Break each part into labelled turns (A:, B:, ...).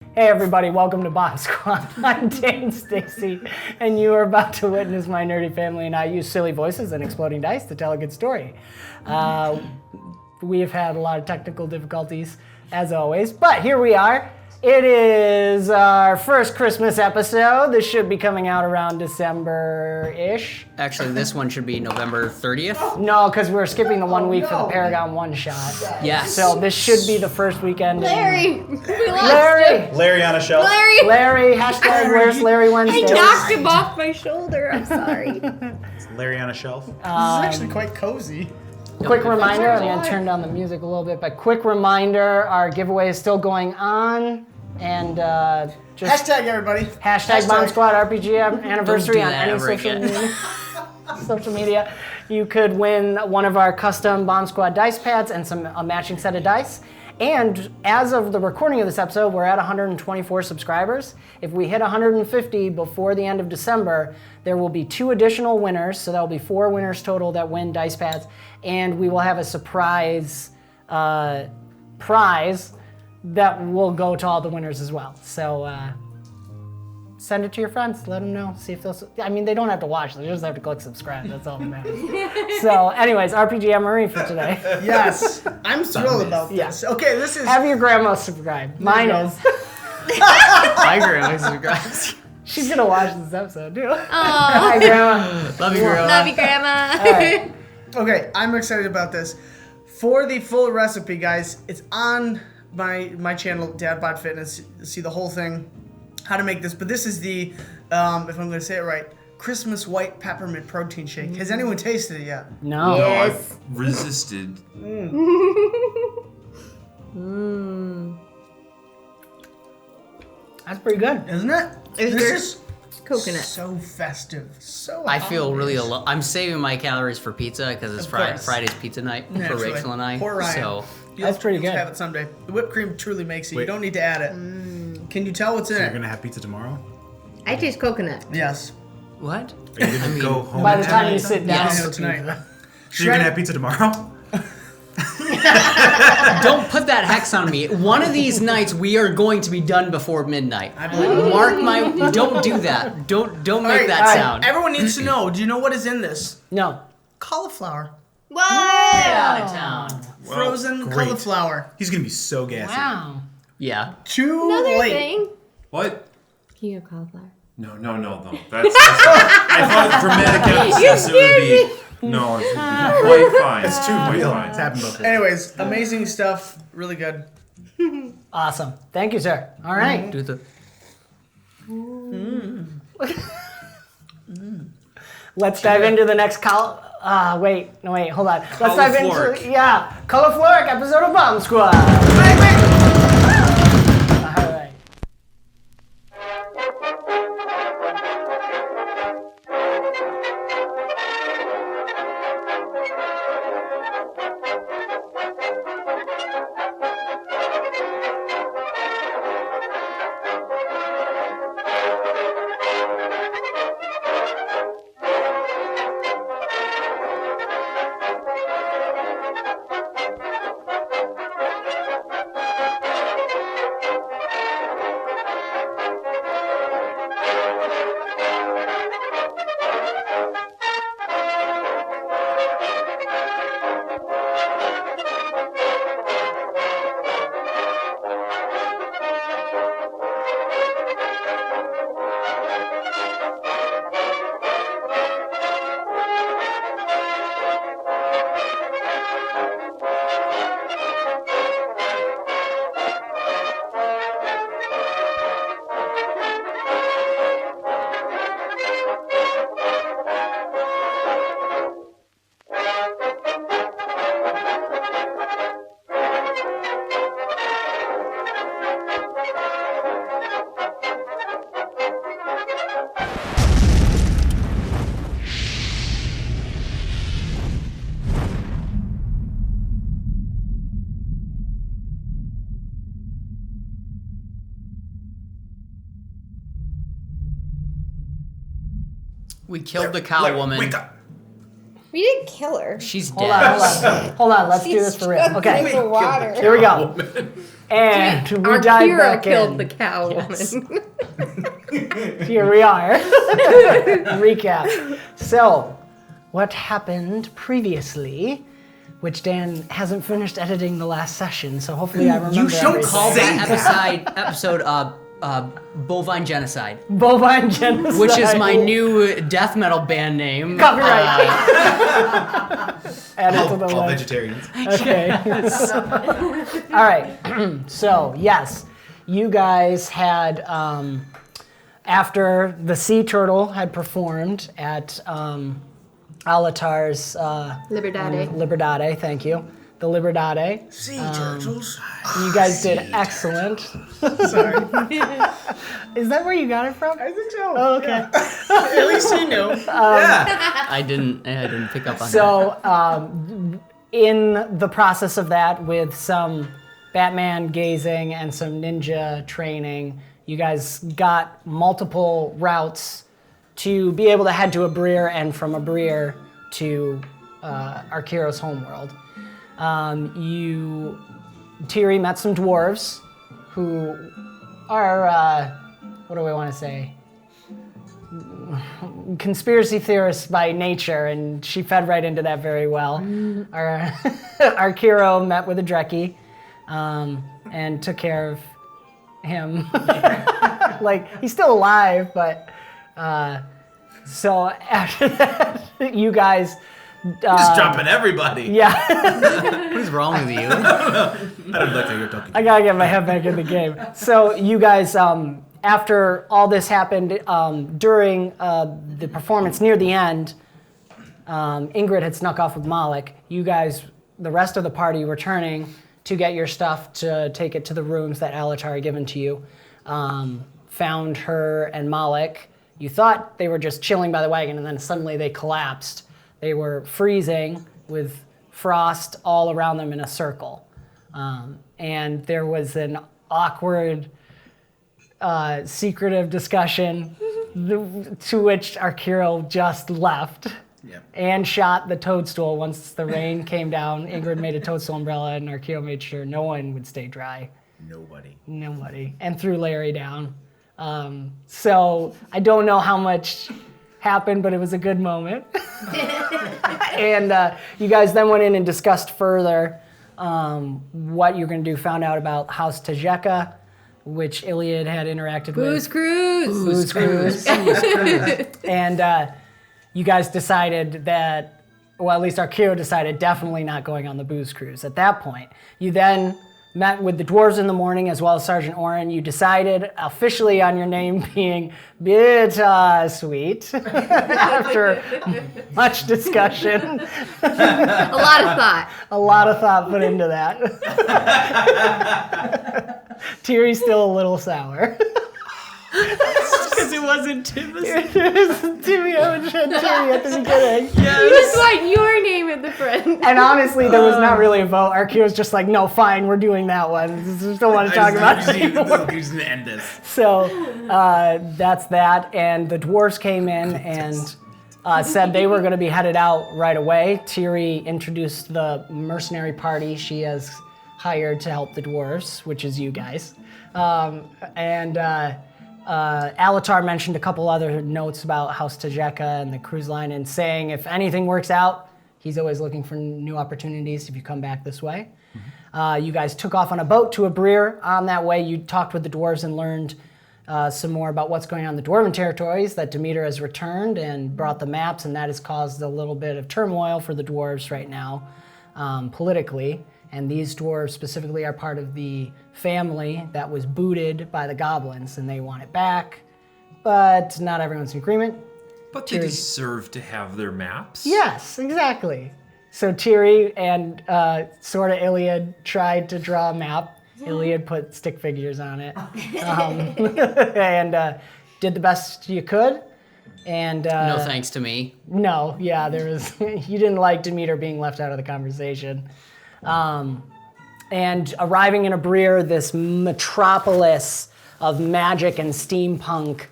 A: Hey everybody, welcome to BombSquad. I'm Dane Stacy, and you are about to witness my nerdy family and I use silly voices and exploding dice to tell a good story. We have had a lot of technical difficulties, as always, but here we are. It is our first Christmas episode. This should be coming out around December-ish.
B: Actually, this one should be November 30th.
A: No, because we're skipping the 1 week for the Paragon one-shot.
B: Yes.
A: So this should be the first weekend.
C: Larry! We lost
A: Larry!
C: him.
D: Larry on a shelf.
C: Larry!
A: Hashtag where's Larry Wednesday?
C: I knocked him off my shoulder. I'm sorry.
D: Larry on a shelf.
E: This is actually quite cozy.
A: Quick reminder, I'm going to turn down the music a little bit, but quick reminder, our giveaway is still going on, and just
E: Hashtag everybody.
A: hashtag BombSquad RPG anniversary on
B: that
A: any
B: ever
A: social
B: again.
A: media. Social media. You could win one of our custom BombSquad dice pads and a matching set of dice. And as of the recording of this episode, we're at 124 subscribers. If we hit 150 before the end of December, there will be 2 additional winners. So that'll be 4 winners total that win dice pads. And we will have a surprise prize that will go to all the winners as well. So send it to your friends. Let them know. See if they'll. I mean, they don't have to watch. They just have to click subscribe. That's all that matters. So, anyways, RPG Marie for today.
E: Yes, I'm thrilled about this.
A: Yes.
E: Okay, this is.
A: Have your grandma subscribe. Mine
E: go.
A: is.
B: My grandma's subscribed.
A: She's gonna watch this episode too.
C: Oh,
A: Hi, grandma.
B: Love you, grandma.
C: love you, Grandma.
A: All right.
E: Okay, I'm excited about this. For the full recipe, guys, it's on my channel, DadBot Fitness. See the whole thing, how to make this. But this is the, if I'm going to say it right, Christmas white peppermint protein shake. Has anyone tasted it yet?
A: No.
C: Yes.
F: Resisted.
A: That's pretty good.
E: Isn't it?
C: Is
E: This
C: there
E: is
C: coconut?
E: so festive. So
B: I feel really
E: holidays.
B: alone. I'm saving my calories for pizza because it's
E: Of course.
B: Friday's pizza night for
E: Naturally.
B: Rachel and I.
E: Poor Ryan.
B: So
A: That's pretty
E: You'll
A: good.
E: have it someday. The whipped cream truly makes it. You
D: Wait.
E: don't need to add it. Can you tell what's in
D: You're
E: it?
D: gonna have pizza tomorrow?
C: I taste coconut.
E: Yes.
B: what?
D: Are you gonna go home?
A: By the
D: and
A: time
D: have
A: you
D: pizza?
A: sit down,
B: Yes.
A: for
E: Tonight.
A: pizza.
D: So you're gonna have pizza tomorrow?
B: Don't put that hex on me. One of these nights we are going to be done before midnight.
E: I believe.
B: Mark my. Don't do that. Don't make that
E: all right.
B: sound.
E: Everyone needs to know. Do you know what is in this?
A: No.
E: Cauliflower.
C: What?
B: Out of town.
E: Frozen
D: great.
E: cauliflower.
D: He's gonna be so gassy.
A: Wow.
B: Yeah.
E: Too
C: Another
E: late.
C: thing.
F: What?
C: Can you have cauliflower?
F: No. That's I thought dramatic emphasis it would be. No, it's quite fine.
D: It's too
F: quite
D: real.
F: fine.
D: It's happened before.
E: Anyways, amazing stuff. Really good.
A: Awesome. Thank you, sir. All right.
B: Do the.
A: Let's dive into the next wait, hold on. Let's dive into
F: Caulifloric.
A: Caulifloric episode of BombSquad. All right.
B: We killed the cow woman.
D: Wake up.
C: We didn't kill her.
B: She's
A: Hold
B: dead.
A: on. Hold on. Let's do this for real. Okay.
C: The water.
A: Here we go. And we
C: Our
A: dive
C: hero
A: back
C: killed
A: in.
C: the cow
A: Yes.
C: woman.
A: Here we are. Recap. So, what happened previously, which Dan hasn't finished editing the last session, so hopefully I remember
B: You should
A: everything.
B: call that episode Bovine Genocide,
A: Bovine Genocide.
B: which is my new death metal band name.
A: Copyright. Add it to the
D: All
A: list.
D: vegetarians.
A: Okay. All right. So, yes, you guys had, after the sea turtle had performed at Alatar's
C: Liberdade.
A: Thank you. The Liberdade.
E: Sea turtles.
A: You guys did excellent.
E: Sorry.
A: Is that where you got it from?
E: I think so.
A: Oh, okay.
E: At least he knew.
D: Yeah.
B: I didn't pick up on that.
A: So, in the process of that, with some Batman gazing and some ninja training, you guys got multiple routes to be able to head to Abrir and from Abrir to Arkiro's homeworld. Tiri met some dwarves who are, what do I want to say? Conspiracy theorists by nature, and she fed right into that very well. Arkiro met with a Drekkie and took care of him. Like, he's still alive, but so after that, you guys.
D: Just jumping everybody.
A: Yeah.
B: What is wrong with you?
D: I don't like how you're talking.
A: I gotta get my head back in the game. So you guys, after all this happened, during the performance near the end, Ingrid had snuck off with Malik. You guys, the rest of the party, returning to get your stuff to take it to the rooms that Alatar had given to you, found her and Malik. You thought they were just chilling by the wagon, and then suddenly they collapsed. They were freezing with frost all around them in a circle. And there was an awkward, secretive discussion to which Arkiro just left
D: Yep.
A: and shot the toadstool once the rain came down. Ingrid made a toadstool umbrella, and Arkiro made sure no one would stay dry. Nobody. And threw Larry down. So I don't know how much happened, but it was a good moment. And you guys then went in and discussed further what you're going to do. Found out about House Tajeca, which Iliad had interacted
C: Booze
A: with.
C: Cruise.
A: Booze Cruise. And you guys decided that, well, at least Arkiro decided definitely not going on the Booze Cruise. At that point, you then met with the dwarves in the morning, as well as Sergeant Oren. You decided officially on your name being BIITAA Sweet after much discussion.
C: A lot of thought.
A: A lot of thought put into that. Tiri's still a little sour.
B: Because it wasn't Timothy.
A: Timmy, I would said Tiri at the beginning.
C: You just want your name at the front.
A: And honestly, there was not really a vote. Arkiro's just like, no, fine, we're doing that one. Just don't want to talk about it anymore.
D: He's gonna end this.
A: So that's that. And the dwarves came in and said they were going to be headed out right away. Tiri introduced the mercenary party she has hired to help the dwarves, which is you guys. Alatar mentioned a couple other notes about House Tajeca and the cruise line, and saying if anything works out, he's always looking for new opportunities if you come back this way. You guys took off on a boat to Abrir. On that way, you talked with the dwarves and learned some more about what's going on in the Dwarven territories, that Demeter has returned and brought the maps, and that has caused a little bit of turmoil for the dwarves right now, politically. And these dwarves specifically are part of the family that was booted by the goblins, and they want it back, but not everyone's in agreement.
F: But they deserve to have their maps.
A: Yes, exactly. So Tiri and sort of Iliad tried to draw a map. Iliad put stick figures on it, and did the best you could. And
B: No thanks to me.
A: no, yeah, there was. You didn't like Demeter being left out of the conversation. And arriving in Abrir, this metropolis of magic and steampunk,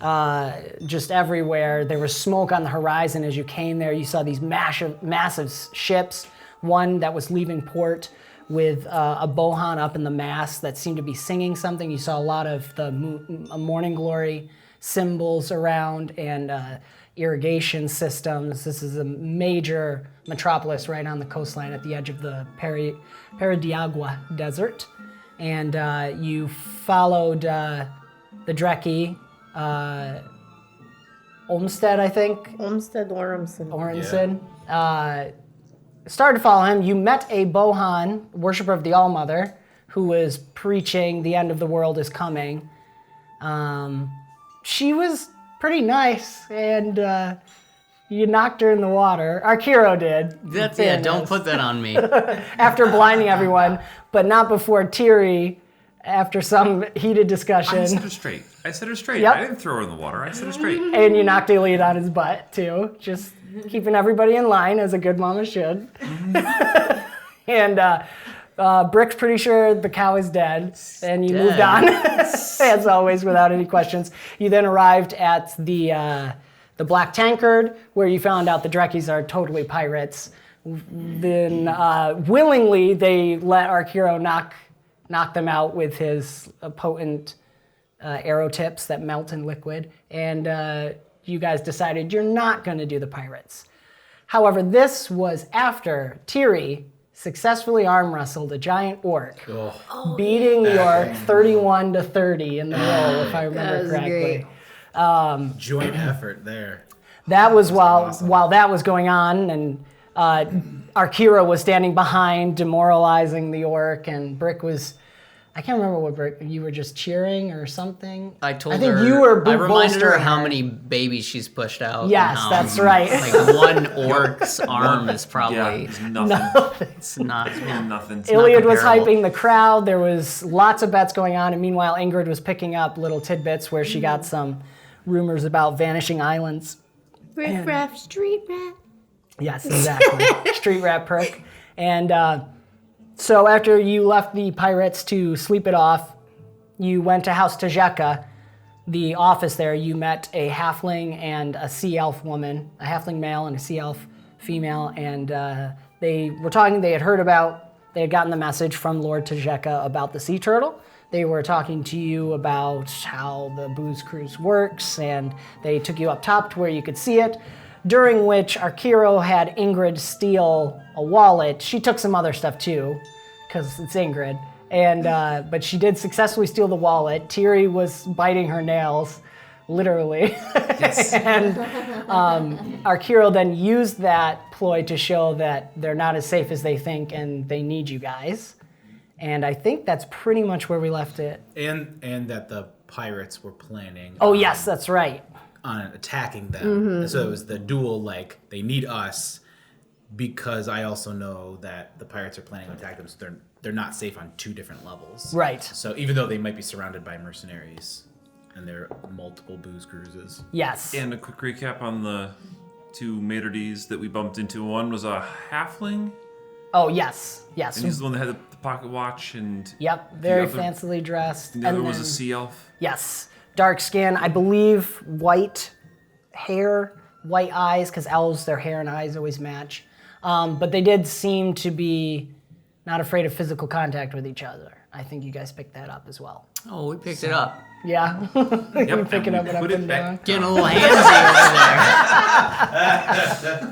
A: just everywhere. There was smoke on the horizon as you came there. You saw these massive ships, one that was leaving port with a bohan up in the mast that seemed to be singing something. You saw a lot of the morning glory symbols around and irrigation systems. This is a major metropolis right on the coastline at the edge of the Peridiagua Desert. And you followed the Dreki, Olmsted, I think.
C: Olmsted Orenson.
A: Started to follow him. You met a Bohan, worshiper of the All-Mother, who was preaching the end of the world is coming. She was pretty nice, and you knocked her in the water. Arkiro did.
B: Don't put that on me.
A: After blinding everyone, but not before Tiri, after some heated discussion.
F: I set her straight.
A: Yep.
F: I didn't throw her in the water. I set her straight.
A: And you knocked Iliad on his butt, too. Just keeping everybody in line, as a good mama should. And Brick's pretty sure the cow is dead, and you moved on, as always, without any questions. You then arrived at the Black Tankard, where you found out the Drekkies are totally pirates. Then, willingly, they let Arkiro knock them out with his potent arrow tips that melt in liquid, and you guys decided you're not going to do the pirates. However, this was after Tiri successfully arm wrestled a giant orc, beating the orc 31-30 in the roll, if I remember correctly.
D: Joint effort there.
A: That was while that was going on, and Arkiro was standing behind, demoralizing the orc, and Brick was, I can't remember what Brick, you were just cheering or something.
B: I
A: think you were
B: I reminded her
A: bolstering
B: how
A: her.
B: many babies she's pushed out.
A: Yes,
B: and
A: that's right.
B: Like one orc's arm is probably
F: It's nothing.
B: it's not.
F: Nothing. It's
A: Iliad
F: not
A: was
F: comparable.
A: hyping the crowd. There was lots of bets going on, and meanwhile Ingrid was picking up little tidbits where she got some rumors about vanishing islands.
C: Riff Raff Street Rat.
A: Yes, exactly. Street rat prick. And so after you left the pirates to sleep it off, you went to House Tajeca, the office there. You met a halfling and a sea elf woman, a halfling male and a sea elf female, and they were talking. They had gotten the message from Lord Tajeca about the sea turtle. They were talking to you about how the booze cruise works, and they took you up top to where you could see it, during which Arkiro had Ingrid steal a wallet. She took some other stuff too, because it's Ingrid, and but she did successfully steal the wallet. Tiri was biting her nails, literally. Yes. And Arkiro then used that ploy to show that they're not as safe as they think, and they need you guys. And I think that's pretty much where we left it.
D: And that the pirates were planning.
A: Oh, yes, that's right.
D: On attacking them. So it was the dual, like, they need us, because I also know that the pirates are planning to attack them, so they're not safe on two different levels.
A: Right.
D: So even though they might be surrounded by mercenaries, and there are multiple booze cruises.
A: Yes.
F: And a quick recap on the two maitre d's that we bumped into. One was a halfling,
A: Oh, yes. Yes.
F: and he's the one that had the pocket watch, and
A: Yep, very
F: the other-
A: fancily dressed.
F: the other
A: And
F: was a
A: then-
F: sea elf.
A: Yes, dark skin. I believe white hair, white eyes, because elves, their hair and eyes always match. But they did seem to be not afraid of physical contact with each other. I think you guys picked that up as well.
B: Oh, we picked it up.
A: Yeah, you pick it up and up
F: put it
A: and
F: back.
A: down.
B: Getting a little handsy over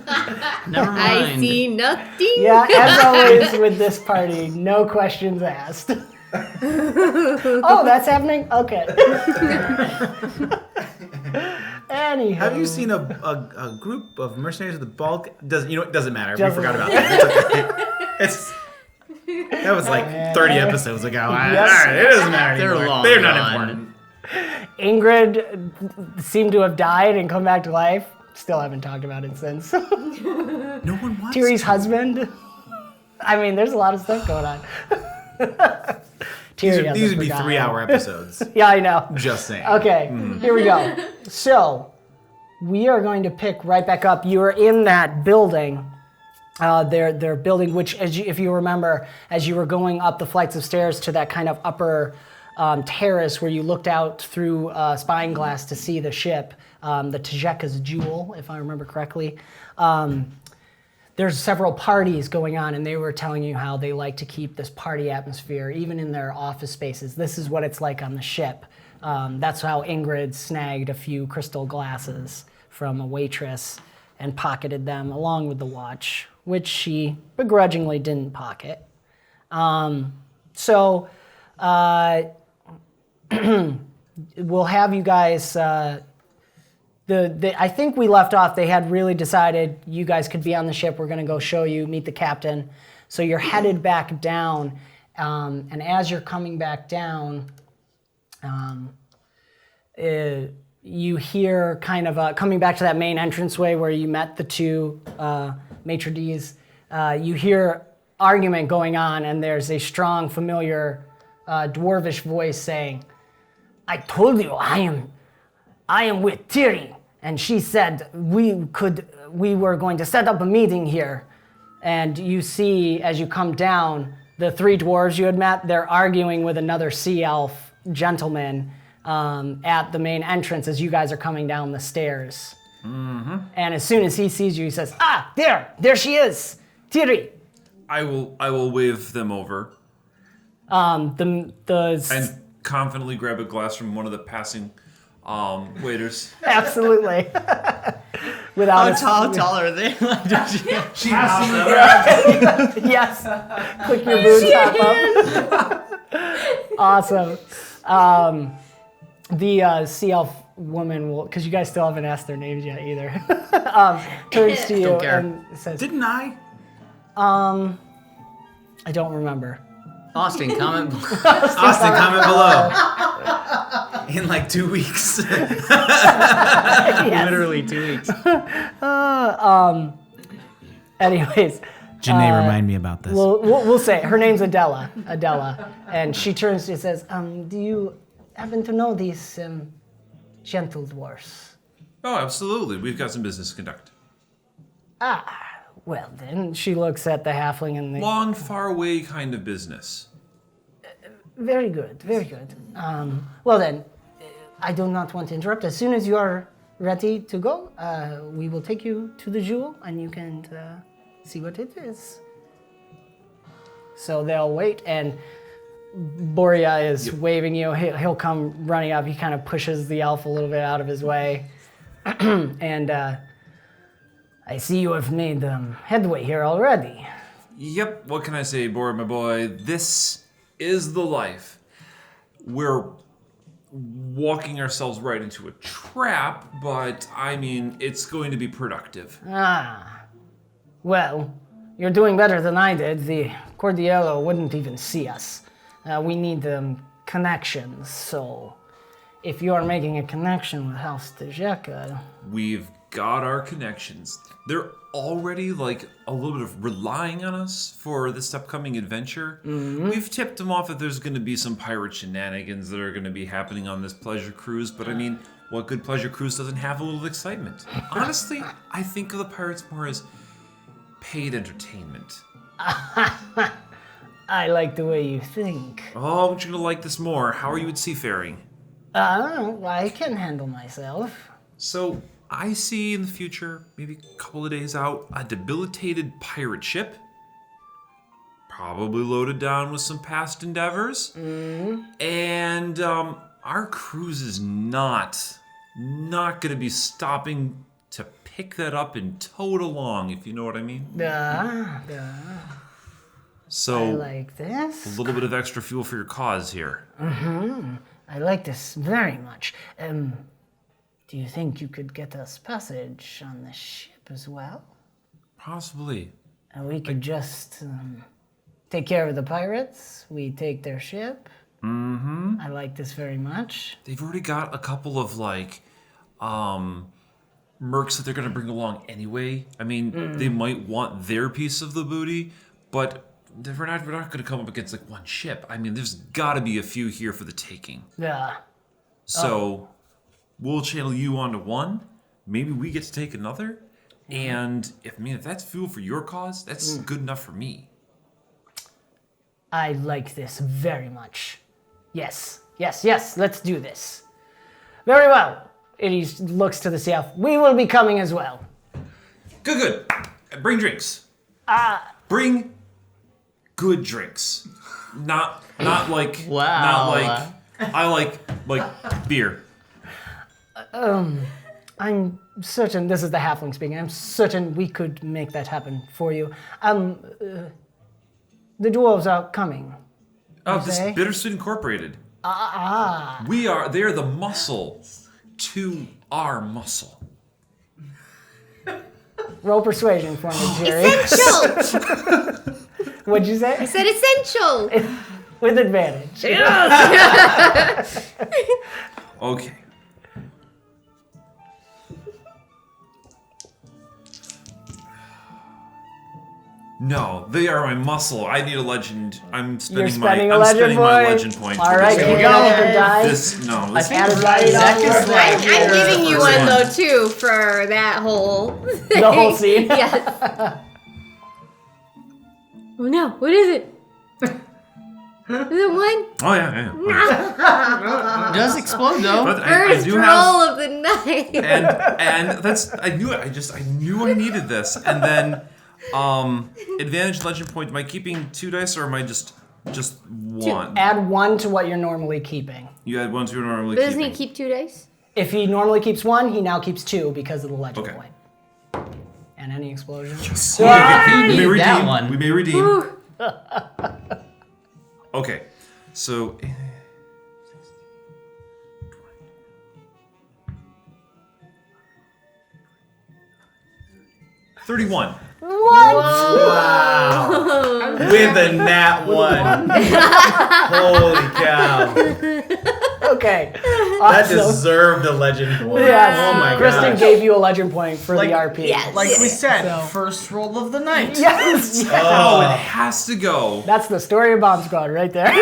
B: there. Never mind.
C: I see nothing.
A: Yeah, as always with this party, no questions asked. Oh, that's happening? Okay. Anyhow.
D: Have you seen a group of mercenaries with the bulk? It doesn't matter.
A: Doesn't
D: We forgot about
A: matter.
D: that. It's okay. That was like 30 episodes ago. All right, it doesn't matter
B: They're
D: anymore.
B: long
D: They're not
B: gone.
D: important.
A: Ingrid seemed to have died and come back to life. Still haven't talked about it since.
D: No one wants
A: Tiri's
D: to.
A: husband. I mean, there's a lot of stuff going on. Tiri
D: These would be
A: hasn't
D: 3-hour episodes.
A: Yeah, I know.
D: Just saying.
A: Okay, here we go. So, we are going to pick right back up. You are in that building. Their building, which, if you remember, as you were going up the flights of stairs to that kind of upper terrace where you looked out through spying glass to see the ship, the Tajeca's Jewel, if I remember correctly. There's several parties going on, and they were telling you how they like to keep this party atmosphere, even in their office spaces. This is what it's like on the ship. That's how Ingrid snagged a few crystal glasses from a waitress and pocketed them along with the watch, which she begrudgingly didn't pocket. So we'll have you guys... I think we left off, they had really decided you guys could be on the ship. We're going to go show you, meet the captain. So you're headed back down. And as you're coming back down, you hear kind of coming back to that main entranceway where you met the two maitre d's. You hear argument going on, and there's a strong, familiar dwarvish voice saying, "I told you I am with Tiri, and she said we were going to set up a meeting here." And you see, as you come down, the three dwarves you had met, they're arguing with another sea elf gentleman at the main entrance as you guys are coming down the stairs. Mm-hmm. And as soon as he sees you, he says, "Ah, there she is, Tiri."
F: I will wave them over.
A: And
F: Confidently grab a glass from one of the passing waiters.
A: Absolutely. Without
B: How tall are they?
A: Yes. Click your boots up. Awesome. The sea elf woman will, because you guys still haven't asked their names yet either, turns to you and says,
D: Didn't I?
A: I don't remember.
B: Austin, comment below.
D: Austin, comment below. In like 2 weeks.
B: Literally 2 weeks.
A: Anyways.
D: Janae, remind me about this.
A: We'll say her name's Adela, and she turns to you and says, "Do you happen to know these gentle dwarfs?"
F: Oh, absolutely. We've got some business to conduct.
A: Well, then she looks at the halfling and the...
F: Long, far away kind of business.
A: Very good, very good. Well then, I do not want to interrupt. As soon as you are ready to go, we will take you to the jewel and you can see what it is. So they'll wait, and Borya is waving you. He'll come running up. He kind of pushes the elf a little bit out of his way. And I see you have made headway here already.
F: Yep, what can I say, Borya, my boy? This is the life. We're walking ourselves right into a trap, but I mean, it's going to be productive.
A: Well, you're doing better than I did. The Cordiello wouldn't even see us. We need connections, so if you are making a connection with House Tajeca...
F: We've got our connections. They're already like a little bit of relying on us for this upcoming adventure. Mm-hmm. We've tipped them off that there's going to be some pirate shenanigans that are going to be happening on this pleasure cruise, but I mean, what good pleasure cruise doesn't have a little excitement? Honestly, I think of the pirates more as paid entertainment.
A: I like the way you think.
F: Oh, I want you to like this more. How are you at seafaring?
A: I can handle myself.
F: So, I see in the future, maybe a couple of days out, a debilitated pirate ship. Probably loaded down with some past endeavors. Mm-hmm. And our cruise is not going to be stopping to pick that up and tow it along, if you know what I mean. So,
A: I like this.
F: A little bit of extra fuel for your cause here.
A: Mm-hmm. I like this very much. Do you think you could get us passage on the ship as well?
F: Possibly.
A: And we could just take care of the pirates. We take their ship.
F: Mm-hmm.
A: I like this very much.
F: They've already got a couple of mercs that they're going to bring along anyway. I mean, they might want their piece of the booty, but we're not going to come up against like one ship. I mean, there's got to be a few here for the taking.
A: Yeah.
F: So we'll channel you onto one. Maybe we get to take another. And if that's fuel for your cause, that's good enough for me.
A: I like this very much. Yes, Yes, let's do this. Very well. And he looks to the sea elf. We will be coming as well.
F: Good. Bring drinks. Bring good drinks. Not like
B: Wow.
F: Not like I like beer.
A: I'm certain, this is the halfling speaking, I'm certain we could make that happen for you. The dwarves are coming.
F: Oh, this
A: say?
F: Bittersweet Incorporated. They are the muscle to our muscle.
A: Roll persuasion for me, Jerry.
C: Essential!
A: What'd you say?
C: I said essential!
A: With advantage.
F: Okay. No, they are my muscle. I need a legend. I'm spending
A: spending
F: my
A: a legend
F: spending my
A: point.
F: legend point.
A: All
F: for
A: right,
F: this
A: can you
F: one.
A: get an extra die?
F: This no.
B: I
F: This,
B: think
A: Add a die
B: Zach
A: on
B: is
A: your-
B: like
C: I'm giving you
F: First
C: one
F: one.
C: though too for that whole
A: The whole scene?
C: Yes. Oh no, what is it? Is it one?
F: oh yeah.
B: It does explode though.
F: But I
C: First
F: do
C: roll
F: have
C: of the night.
F: and that's I knew it. I knew I needed this. And then advantage legend point. Am I keeping 2 dice or am I just one?
A: Add 1 to what you're normally keeping.
F: You had 1, 2 normally.
C: Doesn't he
F: keeping.
C: keep 2 dice?
A: If he normally keeps 1, he now keeps 2 because of the legend
F: Okay.
A: point. And any explosion.
B: He
F: We may
B: needed that
F: redeem.
B: one.
F: We may redeem. Okay, so 31.
D: With a nat 1. Holy cow.
A: Okay.
D: That
A: Awesome.
D: deserved a legend point.
A: Yes.
D: Oh my
A: Kristen
D: gosh.
A: gave you a legend point for
E: Like-
A: the RP.
C: Yes.
E: Like we said,
A: So-
E: first roll of the night.
A: Yes.
F: Oh, it has to go.
A: That's the story of BombSquad right there.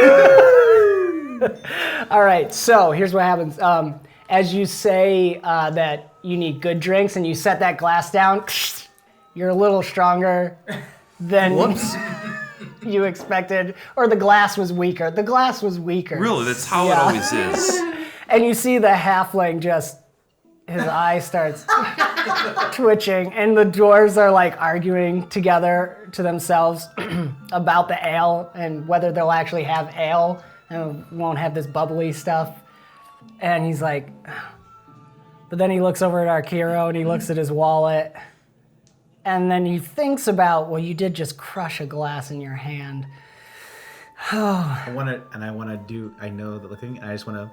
A: All right, so here's what happens. As you say that you need good drinks and you set that glass down, you're a little stronger than you expected. Or the glass was weaker. The glass was weaker.
F: Really, that's how
A: Yeah.
F: it always is.
A: And you see the halfling just, his eye starts twitching, and the dwarves are like arguing together to themselves about the ale and whether they'll actually have ale and won't have this bubbly stuff. And he's like, but then he looks over at Arkiro and he looks at his wallet. And then he thinks about, well, you did just crush a glass in your hand.
D: I know the looking, and I just want to.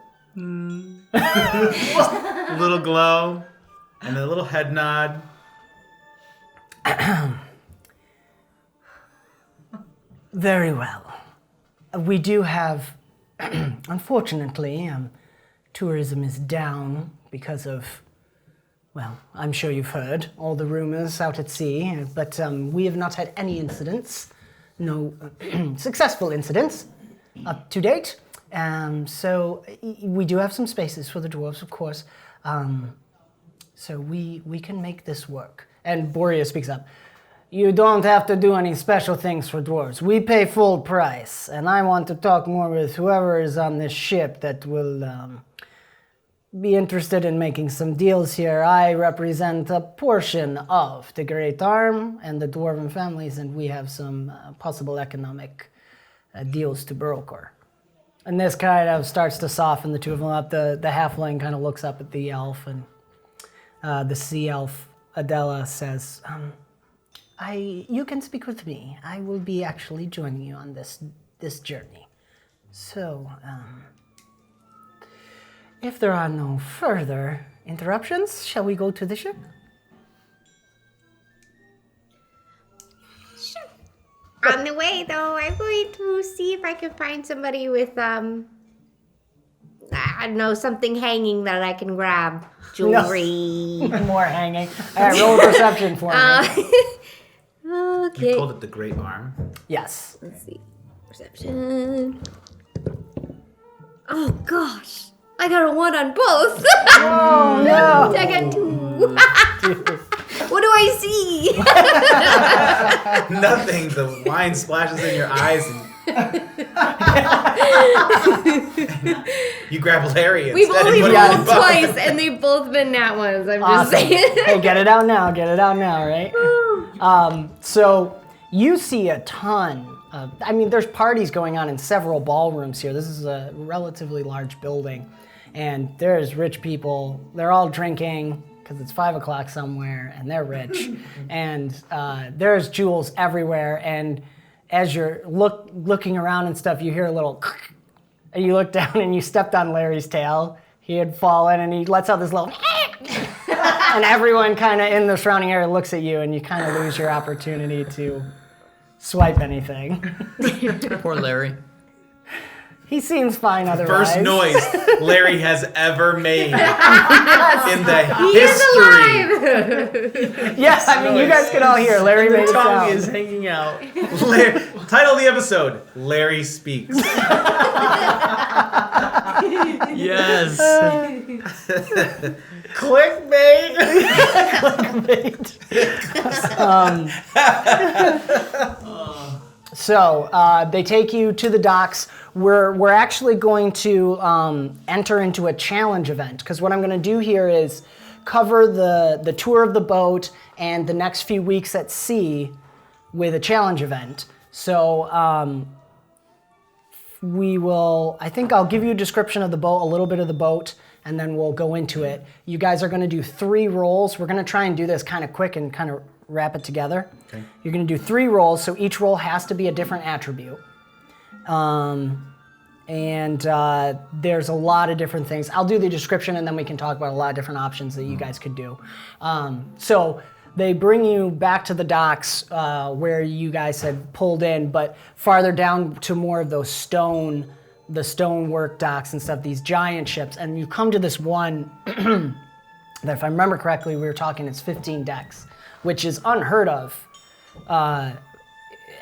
D: A little glow, and a little head nod.
A: Very well. We do have, unfortunately, tourism is down because of, well, I'm sure you've heard all the rumors out at sea, but we have not had any incidents, no successful incidents up to date. So we do have some spaces for the dwarves, of course. So we can make this work. And Borya speaks up. You don't have to do any special things for dwarves. We pay full price, and I want to talk more with whoever is on this ship that will be interested in making some deals here. I represent a portion of the Great Arm and the Dwarven families, and we have some possible economic deals to broker. And this kind of starts to soften the two of them up. The halfling kind of looks up at the elf, and the sea elf, Adela, says, you can speak with me. I will be actually joining you on this journey. So, if there are no further interruptions, shall we go to the ship?
C: Sure. On the way, though, I'm going to see if I can find somebody with, I don't know, something hanging that I can grab. Jewelry.
A: More hanging. All right, roll a perception for me.
C: Okay.
D: You called it the Great Arm.
A: Yes.
C: Let's see. Perception. Oh, gosh. I got a 1 on both.
A: Oh, no.
C: I got 2. What do I see?
D: Nothing. The wine splashes in your eyes and You grab Larry
C: We've
D: instead
C: only
D: and put him in
C: rolled
D: the bucket.
C: twice, and they've both been nat ones. I'm just
A: Awesome.
C: saying.
A: Hey, get it out now, right? So you see a ton of, there's parties going on in several ballrooms here. This is a relatively large building, and there's rich people. They're all drinking because it's 5 o'clock somewhere, and they're rich. And there's jewels everywhere, and as you're looking around and stuff, you hear a little and you look down and you stepped on Larry's tail. He had fallen and he lets out this little and everyone kind of in the surrounding area looks at you and you kind of lose your opportunity to swipe anything.
B: Poor Larry.
A: He seems fine otherwise.
D: First noise Larry has ever made in the
C: He is
D: history.
C: alive.
A: Yes, you guys can all hear. Larry made
E: The
A: a
E: tongue
A: sound.
E: is hanging out.
D: Title of the episode: Larry Speaks.
B: Yes.
E: Clickbait.
A: So they take you to the docks. We're actually going to enter into a challenge event because what I'm going to do here is cover the tour of the boat and the next few weeks at sea with a challenge event. So I think I'll give you a description of the boat, a little bit of the boat, and then we'll go into it. You guys are going to do 3 rolls. We're going to try and do this kind of quick and kind of wrap it together. Okay. You're going to do 3 rolls, so each roll has to be a different attribute. There's a lot of different things. I'll do the description and then we can talk about a lot of different options that you guys could do. So they bring you back to the docks where you guys had pulled in, but farther down to more of those the stonework docks and stuff, these giant ships, and you come to this one that, if I remember correctly, we were talking, it's 15 decks, which is unheard of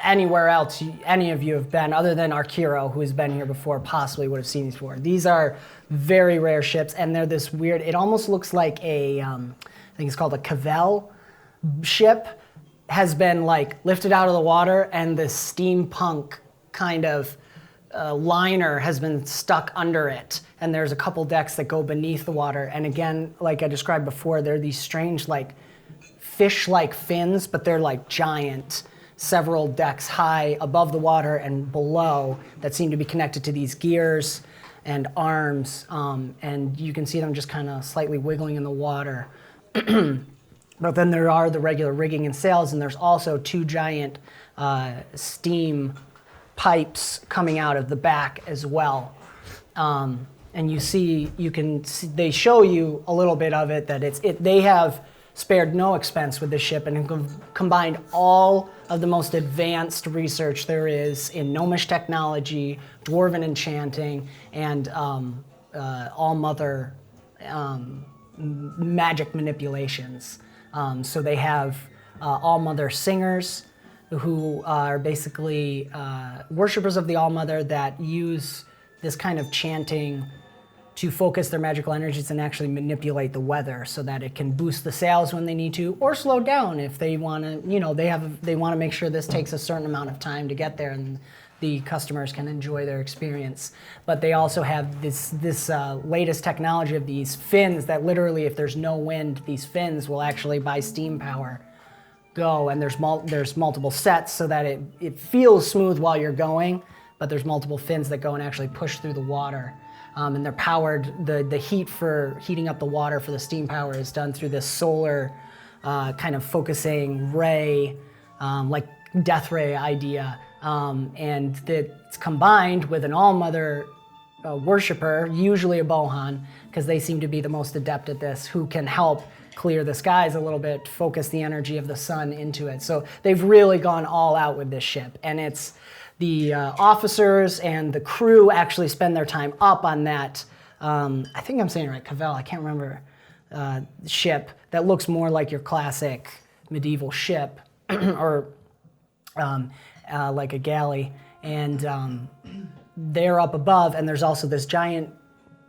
A: anywhere else any of you have been, other than Arkiro, who has been here before, possibly would have seen these before. These are very rare ships, and they're this weird, it almost looks like a, I think it's called a cavell ship, has been like lifted out of the water, and this steampunk kind of liner has been stuck under it, and there's a couple decks that go beneath the water. And again, like I described before, they're these strange like fish-like fins, but they're like giant, several decks high above the water and below, that seem to be connected to these gears and arms, and you can see them just kind of slightly wiggling in the water. But then there are the regular rigging and sails, and there's also 2 giant steam pipes coming out of the back as well. And you can see, they show you a little bit of it, that they have spared no expense with this ship and have combined all of the most advanced research there is in gnomish technology, dwarven enchanting, and all-mother magic manipulations. So they have all-mother singers, who are basically worshippers of the All-Mother that use this kind of chanting to focus their magical energies and actually manipulate the weather so that it can boost the sails when they need to, or slow down if they want to. They want to make sure this takes a certain amount of time to get there, and the customers can enjoy their experience. But they also have this latest technology of these fins that literally, if there's no wind, these fins will actually, by steam power, go, and there's multiple sets so that it feels smooth while you're going, but there's multiple fins that go and actually push through the water, and they're powered. The heat for heating up the water for the steam power is done through this solar kind of focusing ray, like death ray idea, and it's combined with an all-mother worshipper, usually a Bohan, because they seem to be the most adept at this, who can help clear the skies a little bit, focus the energy of the sun into it. So they've really gone all out with this ship, and it's the officers and the crew actually spend their time up on that, I think I'm saying it right, cavell, I can't remember, ship that looks more like your classic medieval ship, or like a galley, and they're up above, and there's also this giant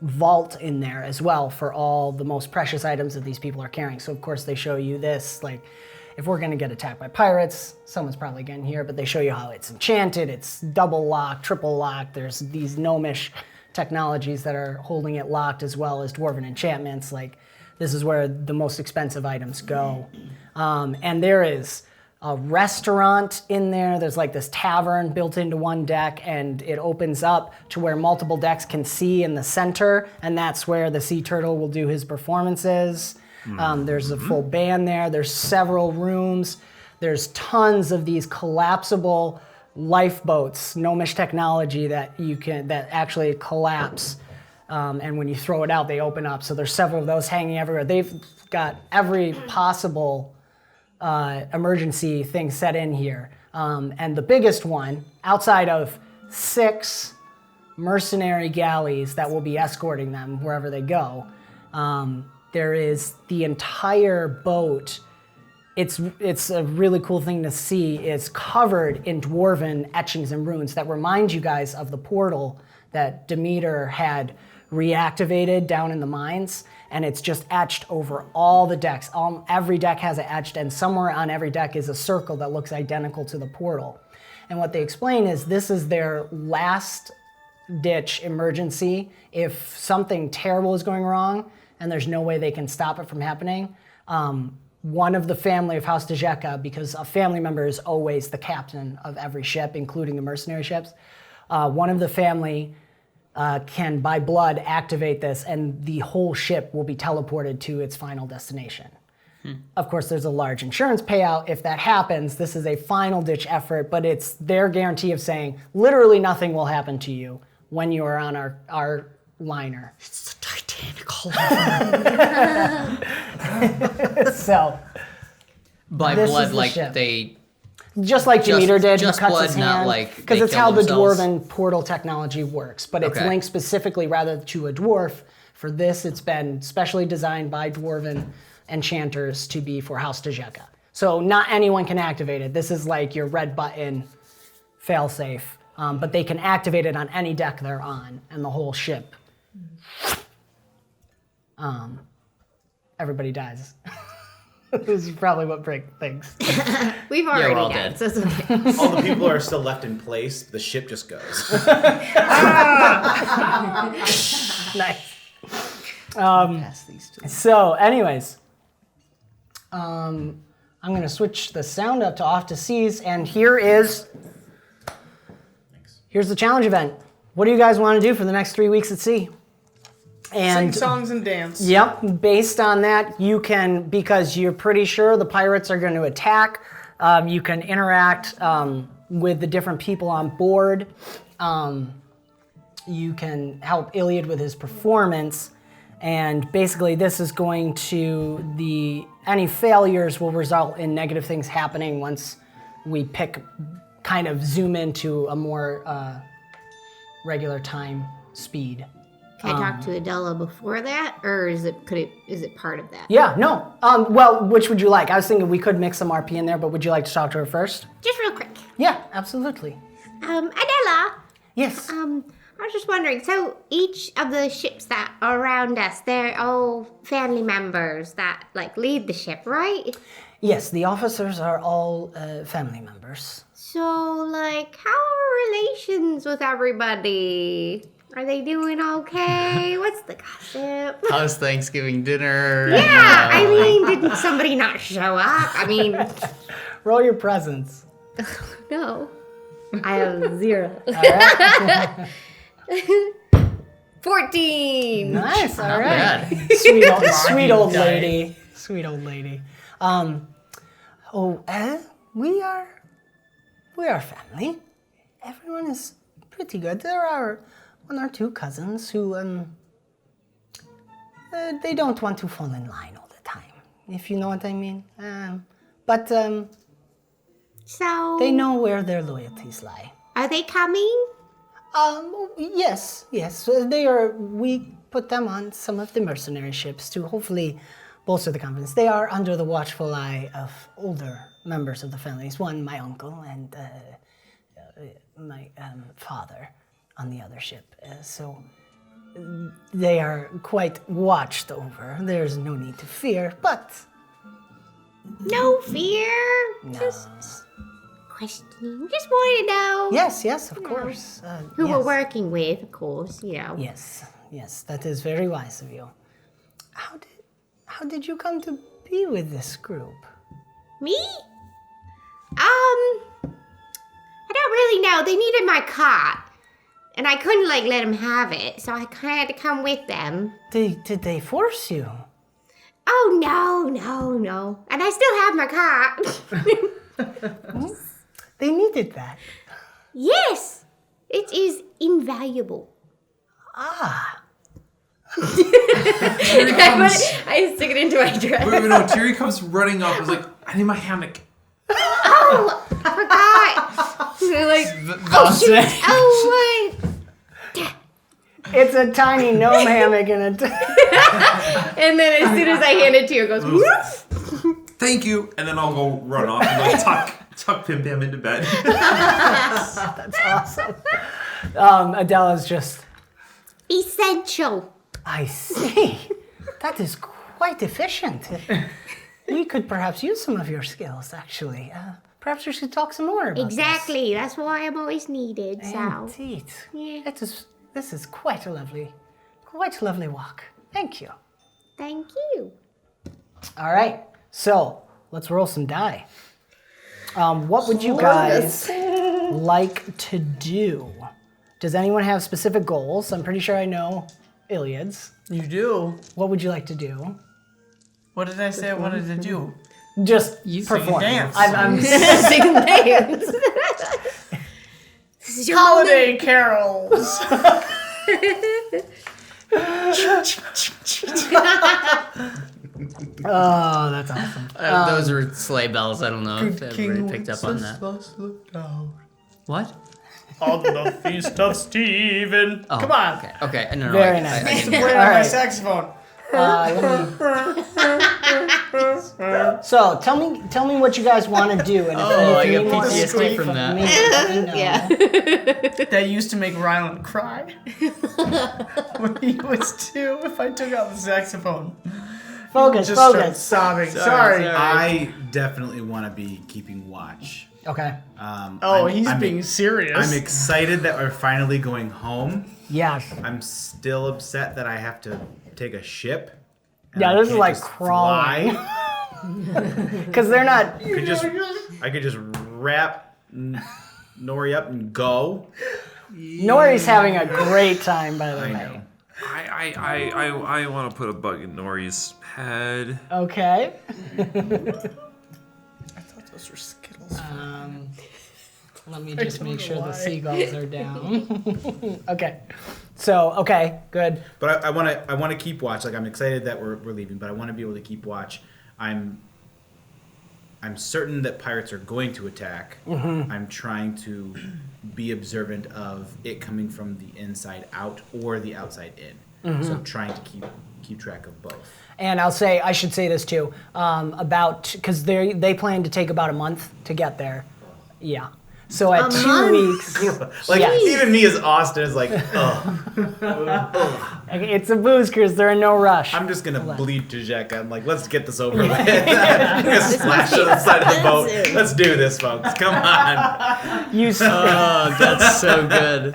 A: vault in there as well for all the most precious items that these people are carrying. So of course they show you this, like, if we're going to get attacked by pirates, someone's probably getting here, but they show you how it's enchanted, it's double locked, triple locked. There's these gnomish technologies that are holding it locked, as well as dwarven enchantments. Like, this is where the most expensive items go. And there is a restaurant in there. There's like this tavern built into one deck, and it opens up to where multiple decks can see in the center, and that's where the sea turtle will do his performances. There's a full band there. There's several rooms. There's tons of these collapsible lifeboats, gnomish technology that actually collapse. And when you throw it out, they open up. So there's several of those hanging everywhere. They've got every possible emergency thing set in here. And the biggest one, outside of 6 mercenary galleys that will be escorting them wherever they go, there is the entire boat. It's a really cool thing to see. It's covered in dwarven etchings and runes that remind you guys of the portal that Demeter had reactivated down in the mines, and it's just etched over all the decks. Every deck has it etched, and somewhere on every deck is a circle that looks identical to the portal. And what they explain is this is their last ditch emergency. If something terrible is going wrong and there's no way they can stop it from happening, one of the family of House Tajeca, because a family member is always the captain of every ship, including the mercenary ships, one of the family can, by blood, activate this, and the whole ship will be teleported to its final destination. Of course, there's a large insurance payout if that happens. This is a final-ditch effort, but it's their guarantee of saying literally nothing will happen to you when you are on our liner.
B: It's the Titanic hull.
A: So,
B: By
A: this
B: blood,
A: is the
B: like
A: ship.
B: they...
A: Just like Demeter did,
B: just
A: he cuts
B: blood,
A: his
B: not
A: hand.
B: like
A: Because
B: they
A: it's
B: kill
A: how the
B: themselves.
A: dwarven portal technology works, but it's
B: Okay.
A: linked specifically rather to a dwarf. For this, it's been specially designed by dwarven enchanters to be for House Tajeca. So not anyone can activate it. This is like your red button failsafe, but they can activate it on any deck they're on, and the whole ship. Everybody dies. This is probably what breaks things.
C: We've
B: we're
C: already
B: all
C: died,
B: dead.
C: so it's okay.
D: All the people are still left in place. The ship just goes.
A: Nice.
B: Pass these two.
A: So, anyways, I'm going to switch the sound up to Off to Seas, and here's the challenge event. What do you guys want to do for the next 3 weeks at sea? And
E: Sing songs and dance.
A: Yep, based on that, you can, because you're pretty sure the pirates are going to attack, you can interact with the different people on board. You can help Iliad with his performance. And basically, this is going to, any failures will result in negative things happening once we kind of zoom into a more regular time speed.
C: Can I talk to Adela before that, or is it part of that?
A: Yeah, no. Well, which would you like? I was thinking we could mix some RP in there, but would you like to talk to her first?
C: Just real quick.
A: Yeah, absolutely.
C: Adela.
A: Yes.
C: I was just wondering. So each of the ships that are around us, they're all family members that like lead the ship, right?
A: Yes, the officers are all family members.
C: So like, how are relations with everybody? Are they doing okay? What's the gossip?
B: How's Thanksgiving dinner?
C: Yeah, I mean, didn't somebody not show up? I mean,
A: Roll your presents.
C: no. I have 0.
A: All right.
C: 14.
A: Nice. All
B: Not
A: right.
B: bad.
A: Sweet old lady. Sweet old lady. We are family. Everyone is pretty good. There are 1 or 2 cousins who they don't want to fall in line all the time, if you know what I mean. But
C: So
A: they know where their loyalties lie.
C: are they coming?
A: Yes. They are. We put them on some of the mercenary ships to hopefully bolster the confidence. They are under the watchful eye of older members of the families. One, my uncle, and my father on the other ship. So they are quite watched over. There's no need to fear, but
C: No fear. Just questioning. Just want to know.
A: Yes, of course.
C: Who
A: yes.
C: we're working with, of course,
A: Yes, that is very wise of you. How did you come to be with this group?
C: Me? I don't really know. They needed my cot. And I couldn't, let them have it. So I kind of had to come with them.
A: Did they force you?
C: Oh, no. And I still have my cot.
A: They needed that.
C: Yes. It is invaluable.
F: Tiri comes,
C: I stick it into my dress.
F: wait, no, Tiri comes running up and is like, I need my hammock.
C: Oh, I forgot. They're like, what?
A: It's a tiny gnome hammock and
C: And then as soon as I hand it to you, it goes, whoop.
F: Thank you. And then I'll go run off and tuck Pim Pam into bed.
A: That's awesome. Adela's just...
C: Essential.
A: I see. That is quite efficient. We could perhaps use some of your skills, actually. Perhaps we should talk some more about
C: Exactly. That's why I'm always needed.
A: this.
C: So.
A: Indeed.
C: Yeah.
A: This is quite a lovely walk. Thank you.
C: Thank you.
A: All right, so let's roll some die. What would you guys like to do? Does anyone have specific goals? I'm pretty sure I know Iliad's.
E: You do.
A: What would you like to do?
E: What did I say I wanted to do?
A: Just
E: Sing
A: perform.
E: and dance.
A: I'm
C: Sing and dance. This is your
E: Holiday carols.
A: Oh, that's awesome.
B: Those were sleigh bells. I don't know if everybody picked up on that. What?
E: On the feast of Stephen.
B: Oh,
E: Come on.
B: Okay. No,
A: Very
B: I
A: nice.
B: didn't
E: Play
B: hear.
E: on
A: All
E: my
A: right.
E: saxophone.
A: So tell me what you guys want to do. And if
B: Oh, I
A: you
B: got
A: want to
B: PTSD
A: scream
B: from that.
A: me, let me know.
C: Yeah.
E: That used to make Rylan cry. When he was 2, if I took out the saxophone.
A: Focus.
E: Just start sobbing. Sorry.
D: I definitely want to be keeping watch.
A: Okay.
E: He's being serious.
D: I'm excited that we're finally going home.
A: Yes.
D: I'm still upset that I have to take a ship. and
A: Yeah,
D: I
A: this is
D: can't
A: like
D: just
A: crawling.
D: fly.
A: Because they're not.
D: I could just wrap Nori up and go.
A: Nori's having a great time, by the
D: I
A: way.
D: know.
F: I want to put a bug in Nori's head.
A: Okay.
E: I thought those were Skittles.
A: Let me just make sure
E: know
A: the
E: why.
A: seagulls are down. Okay. So, okay, good.
D: But I want to keep watch. Like I'm excited that we're leaving, but I want to be able to keep watch. I'm certain that pirates are going to attack.
A: Mm-hmm.
D: I'm trying to be observant of it coming from the inside out or the outside in.
A: Mm-hmm.
D: So I'm trying to keep track of both.
A: And I should say this too, because they plan to take about a month to get there. Yeah. So at 2 weeks,
D: Like
A: Yes.
D: even me as Austin is like, oh,
A: it's a booze cruise. They're in no rush.
D: I'm just gonna bleed Tajeca. I'm like, let's get this over with. I'm gonna splash on the side of the boat. Let's do this, folks. Come on.
B: Oh, that's so good.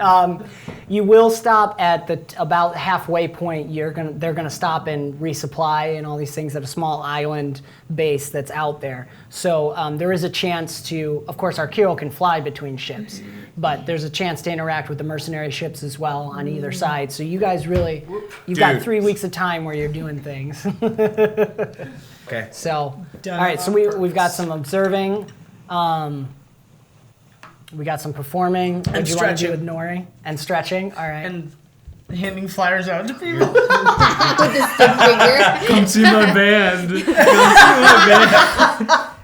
A: You will stop at about halfway point. They're gonna stop and resupply and all these things at a small island base that's out there. So there is a chance to, of course, our Kiro can fly between ships, but there's a chance to interact with the mercenary ships as well on either side. So you guys you've got
D: Dude.
A: 3 weeks of time where you're doing things.
D: Okay.
A: So, all right. So we've got some observing. We got some performing. What do you want to do
E: stretching.
A: with Nori? And stretching. All right.
E: And handing flyers out to people.
B: Come see my band.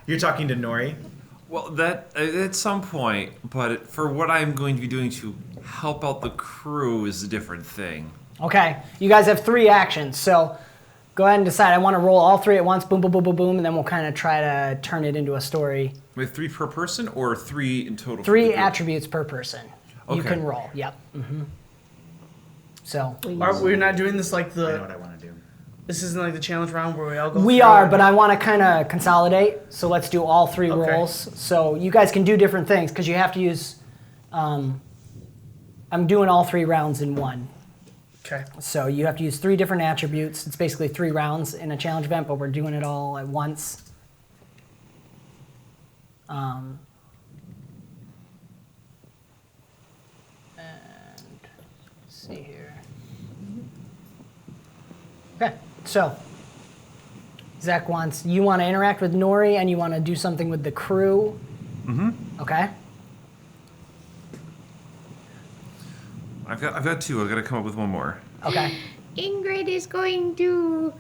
D: You're talking to Nori?
F: Well, that at some point, but for what I'm going to be doing to help out the crew is a different thing.
A: Okay, you guys have 3 actions, so go ahead and decide. I want to roll all 3 at once, boom, boom, boom, boom, boom, and then we'll kind of try to turn it into a story.
F: We have 3 per person, or 3 in total? for the
A: 3
F: group?
A: attributes per person. You
F: Okay.
A: can roll, yep. So,
E: We're not doing this like
D: I know
E: the.
D: what I want to do.
E: This isn't like the challenge round where we all go.
A: We
E: through
A: are,
E: it.
A: but I want to kind of consolidate. So let's do all 3 rolls. So you guys can do different things because you have to use. I'm doing all 3 rounds in one.
E: Okay.
A: So you have to use 3 different attributes. It's basically 3 rounds in a challenge event, but we're doing it all at once. And let's see here. Okay, so Zach you want to interact with Nori and you want to do something with the crew. Okay.
F: I've got 2. I've got to come up with one more.
A: Okay.
C: Ingrid is going to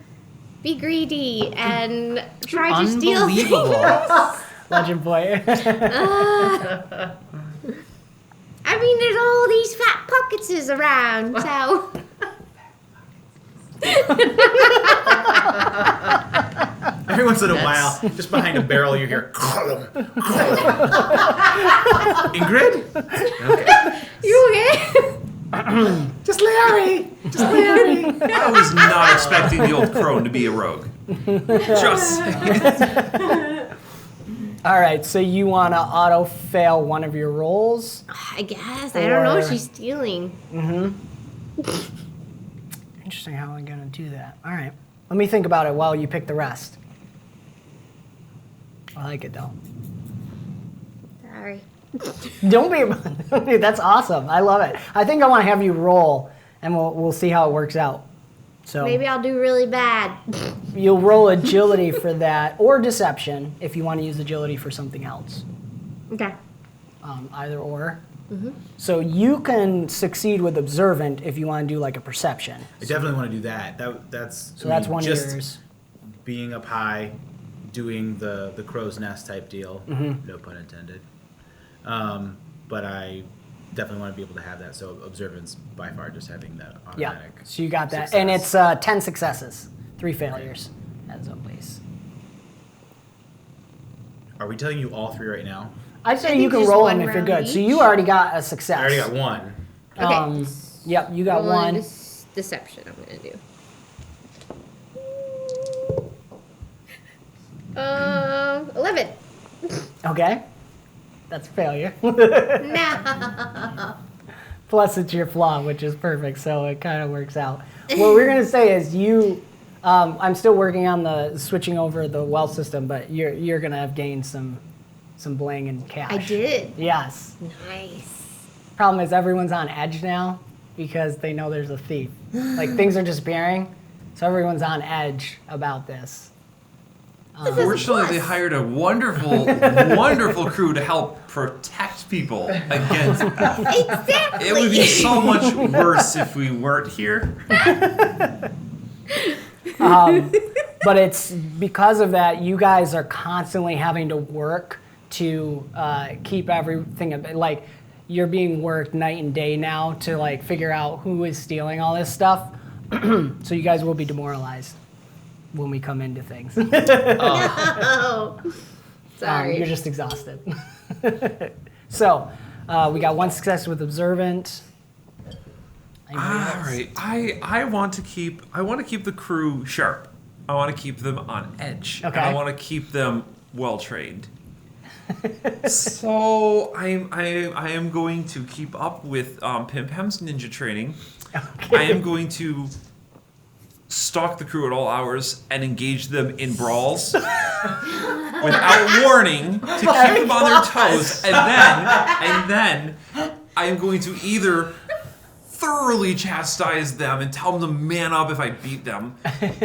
C: be greedy and try to steal
B: Unbelievable.
C: things.
A: Legend boy.
C: I mean, there's all these fat pocketses around, so.
D: Every once in a while, just behind a barrel, you hear. Ingrid? Okay.
C: You okay?
D: Just Larry! Just Larry!
F: I was not expecting the old crone to be a rogue. Just
A: All right, so you want to auto fail one of your rolls.
C: I guess. I don't know if
A: Or-
C: she's stealing.
A: Interesting how I'm going to do that. All right. Let me think about it while you pick the rest. I like it, though.
C: Sorry.
A: Don't be... That's awesome. I love it. I think I want to have you roll, and we'll see how it works out. So
C: Maybe I'll do really bad.
A: you'll roll agility for that, or deception, if you want to use agility for something else.
C: Okay.
A: Either or. So you can succeed with observant if you want to do like a perception.
D: I definitely want to do that. That's
A: One
D: just
A: of yours.
D: being up high, doing the crow's nest type deal. No pun intended. But I definitely want to be able to have that. So observance by far, just having that
A: Yeah.
D: automatic.
A: So you got that,
D: success.
A: and it's 10 successes, 3 failures, as always.
D: Are we telling you all 3 right now?
A: I'd say
C: think
A: you can
C: just
A: roll
C: one
A: them if you're
C: round
A: good. So
C: each.
A: you already got a success.
D: I already got 1.
C: Okay.
A: Yep, you got
C: Roll
A: one.
C: this deception I'm going to do. 11.
A: Okay. That's a failure.
C: No.
A: Plus it's your flaw, which is perfect, so it kind of works out. What we're going to say is I'm still working on the switching over the wealth system, but you're going to have gained some bling and cash.
C: I did.
A: Yes.
C: Nice.
A: Problem is everyone's on edge now because they know there's a thief. Like things are disappearing, so everyone's on edge about this.
F: Fortunately, they hired a wonderful crew to help protect people against that.
C: Exactly.
F: It would be so much worse if we weren't here.
A: But it's because of that, you guys are constantly having to work to keep everything, like you're being worked night and day now to like figure out who is stealing all this stuff. So you guys will be demoralized when we come into things.
C: Oh. Sorry.
A: You're just exhausted. So we got 1 success with observant. Anybody
F: All
A: else?
F: right, I want to keep the crew sharp. I want to keep them on edge.
A: Okay.
F: And I want to keep them well trained. So I am going to keep up with Pim Pam's ninja training.
A: Okay.
F: I am going to stalk the crew at all hours and engage them in brawls without warning to keep them on their toes. And then I am going to either thoroughly chastise them and tell them to man up if I beat them,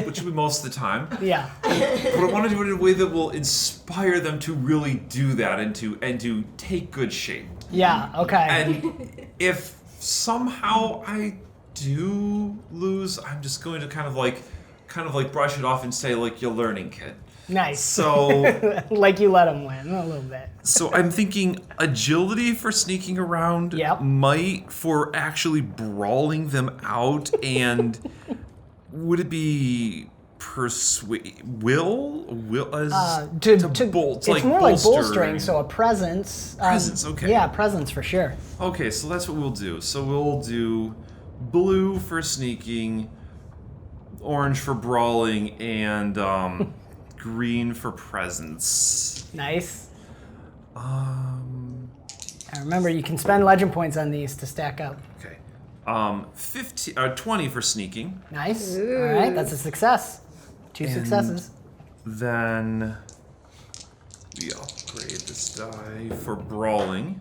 F: which will be most of the time.
A: Yeah.
F: But I want to do it in a way that will inspire them to really do that and to take good shape.
A: Yeah. Okay.
F: And if somehow I do lose, I'm just going to kind of like brush it off and say, like, you're learning, kid.
A: Nice.
F: So
A: Like you let them win a little bit.
F: so I'm thinking agility for sneaking around,
A: Yep.
F: might for actually brawling them out, and would it be will as
A: To
F: bolt,
A: it's more like bolstering,
F: bolstering.
A: so a presence.
F: Presence, okay.
A: Yeah, presence for sure.
F: Okay, so that's what we'll do. So we'll do blue for sneaking, orange for brawling, and green for presence.
A: Nice. And remember, you can spend legend points on these to stack up.
F: Okay. 20 for sneaking.
A: Nice. All right, that's a success. 2 successes.
F: Then we upgrade this die for brawling.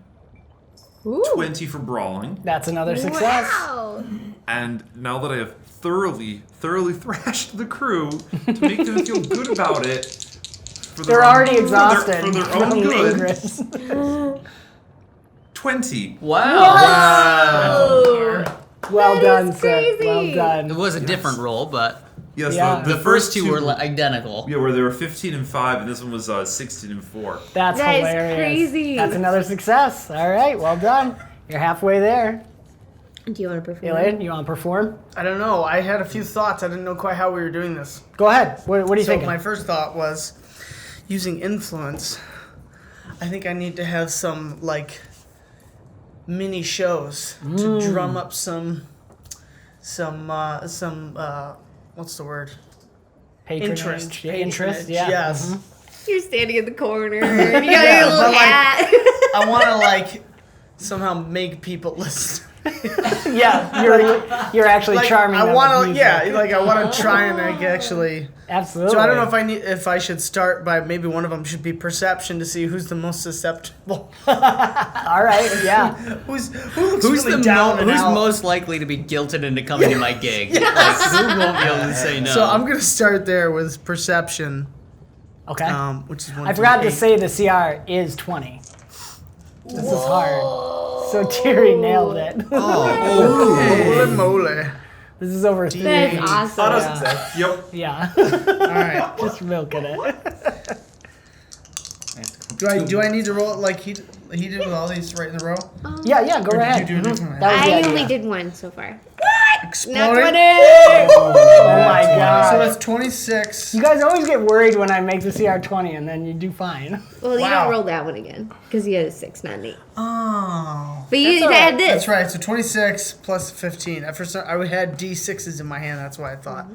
C: Ooh.
F: 20 for brawling.
A: That's another success.
C: Wow.
F: And now that I have thoroughly thrashed the crew to make them feel good about it,
A: They're already exhausted
F: for their
A: from
F: own good.
A: Ingress.
F: 20.
B: Wow.
A: Well done,
C: is
A: sir.
C: crazy.
A: Well
B: It
A: done.
B: was a different roll, but
F: Yes,
A: Yeah.
B: the first two were identical.
F: Yeah, where they were 15 and 5, and this one was 16 and 4.
A: That's
C: That is
A: hilarious.
C: crazy.
A: That's another success. All right, well done. You're halfway there.
C: Do you want to perform?
A: Elaine, you want to perform?
E: I don't know. I had a few thoughts. I didn't know quite how we were doing this.
A: Go ahead. What are you
E: So
A: thinking?
E: my first thought was using influence. I think I need to have some like mini shows to drum up some what's the word?
A: Patronage.
E: Interest.
A: Yeah, interest.
E: Patronage,
A: Yeah.
E: Yes.
C: You're standing in the corner. You got your little
E: but, like,
C: hat.
E: I want to like somehow make people listen.
A: Yeah, you're actually
E: Like,
A: charming.
E: I
A: them
E: want
A: with
E: to,
A: music.
E: yeah, like I want to try and like actually.
A: Absolutely.
E: So I don't know if I should start by maybe one of them should be perception to see who's the most susceptible.
A: All right. Yeah.
E: who looks
B: Who's
E: really down and
B: who's
E: out.
B: most likely to be guilted into coming to my gig? Like, who won't be able to say no?
E: So I'm gonna start there with perception,
A: Okay.
E: which is one.
A: I forgot to say the CR is 20. This is hard. So Tiri nailed it.
E: Holy moly!
A: This is over 3.
C: That's awesome.
D: Auto success. Yep.
A: Yeah.
E: All right.
A: Just milking it.
E: Do I need to roll it like he did with all these right in a row?
A: Yeah, go
E: Or
A: right
E: did you
A: ahead.
E: do a different way?
A: That was the
C: I
A: idea.
C: only did one so far.
E: Exploding.
C: Not 20!
A: Oh my
E: So
A: god.
E: that's 26.
A: You guys always get worried when I make the CR 20 and then you do fine.
C: Well, you
E: Wow.
C: don't roll that one again because you had a 6, not an 8.
E: Oh.
C: But you
A: all right.
C: had this.
E: That's right. So 26 plus 15. At first, I had D6s in my hand. That's why I thought.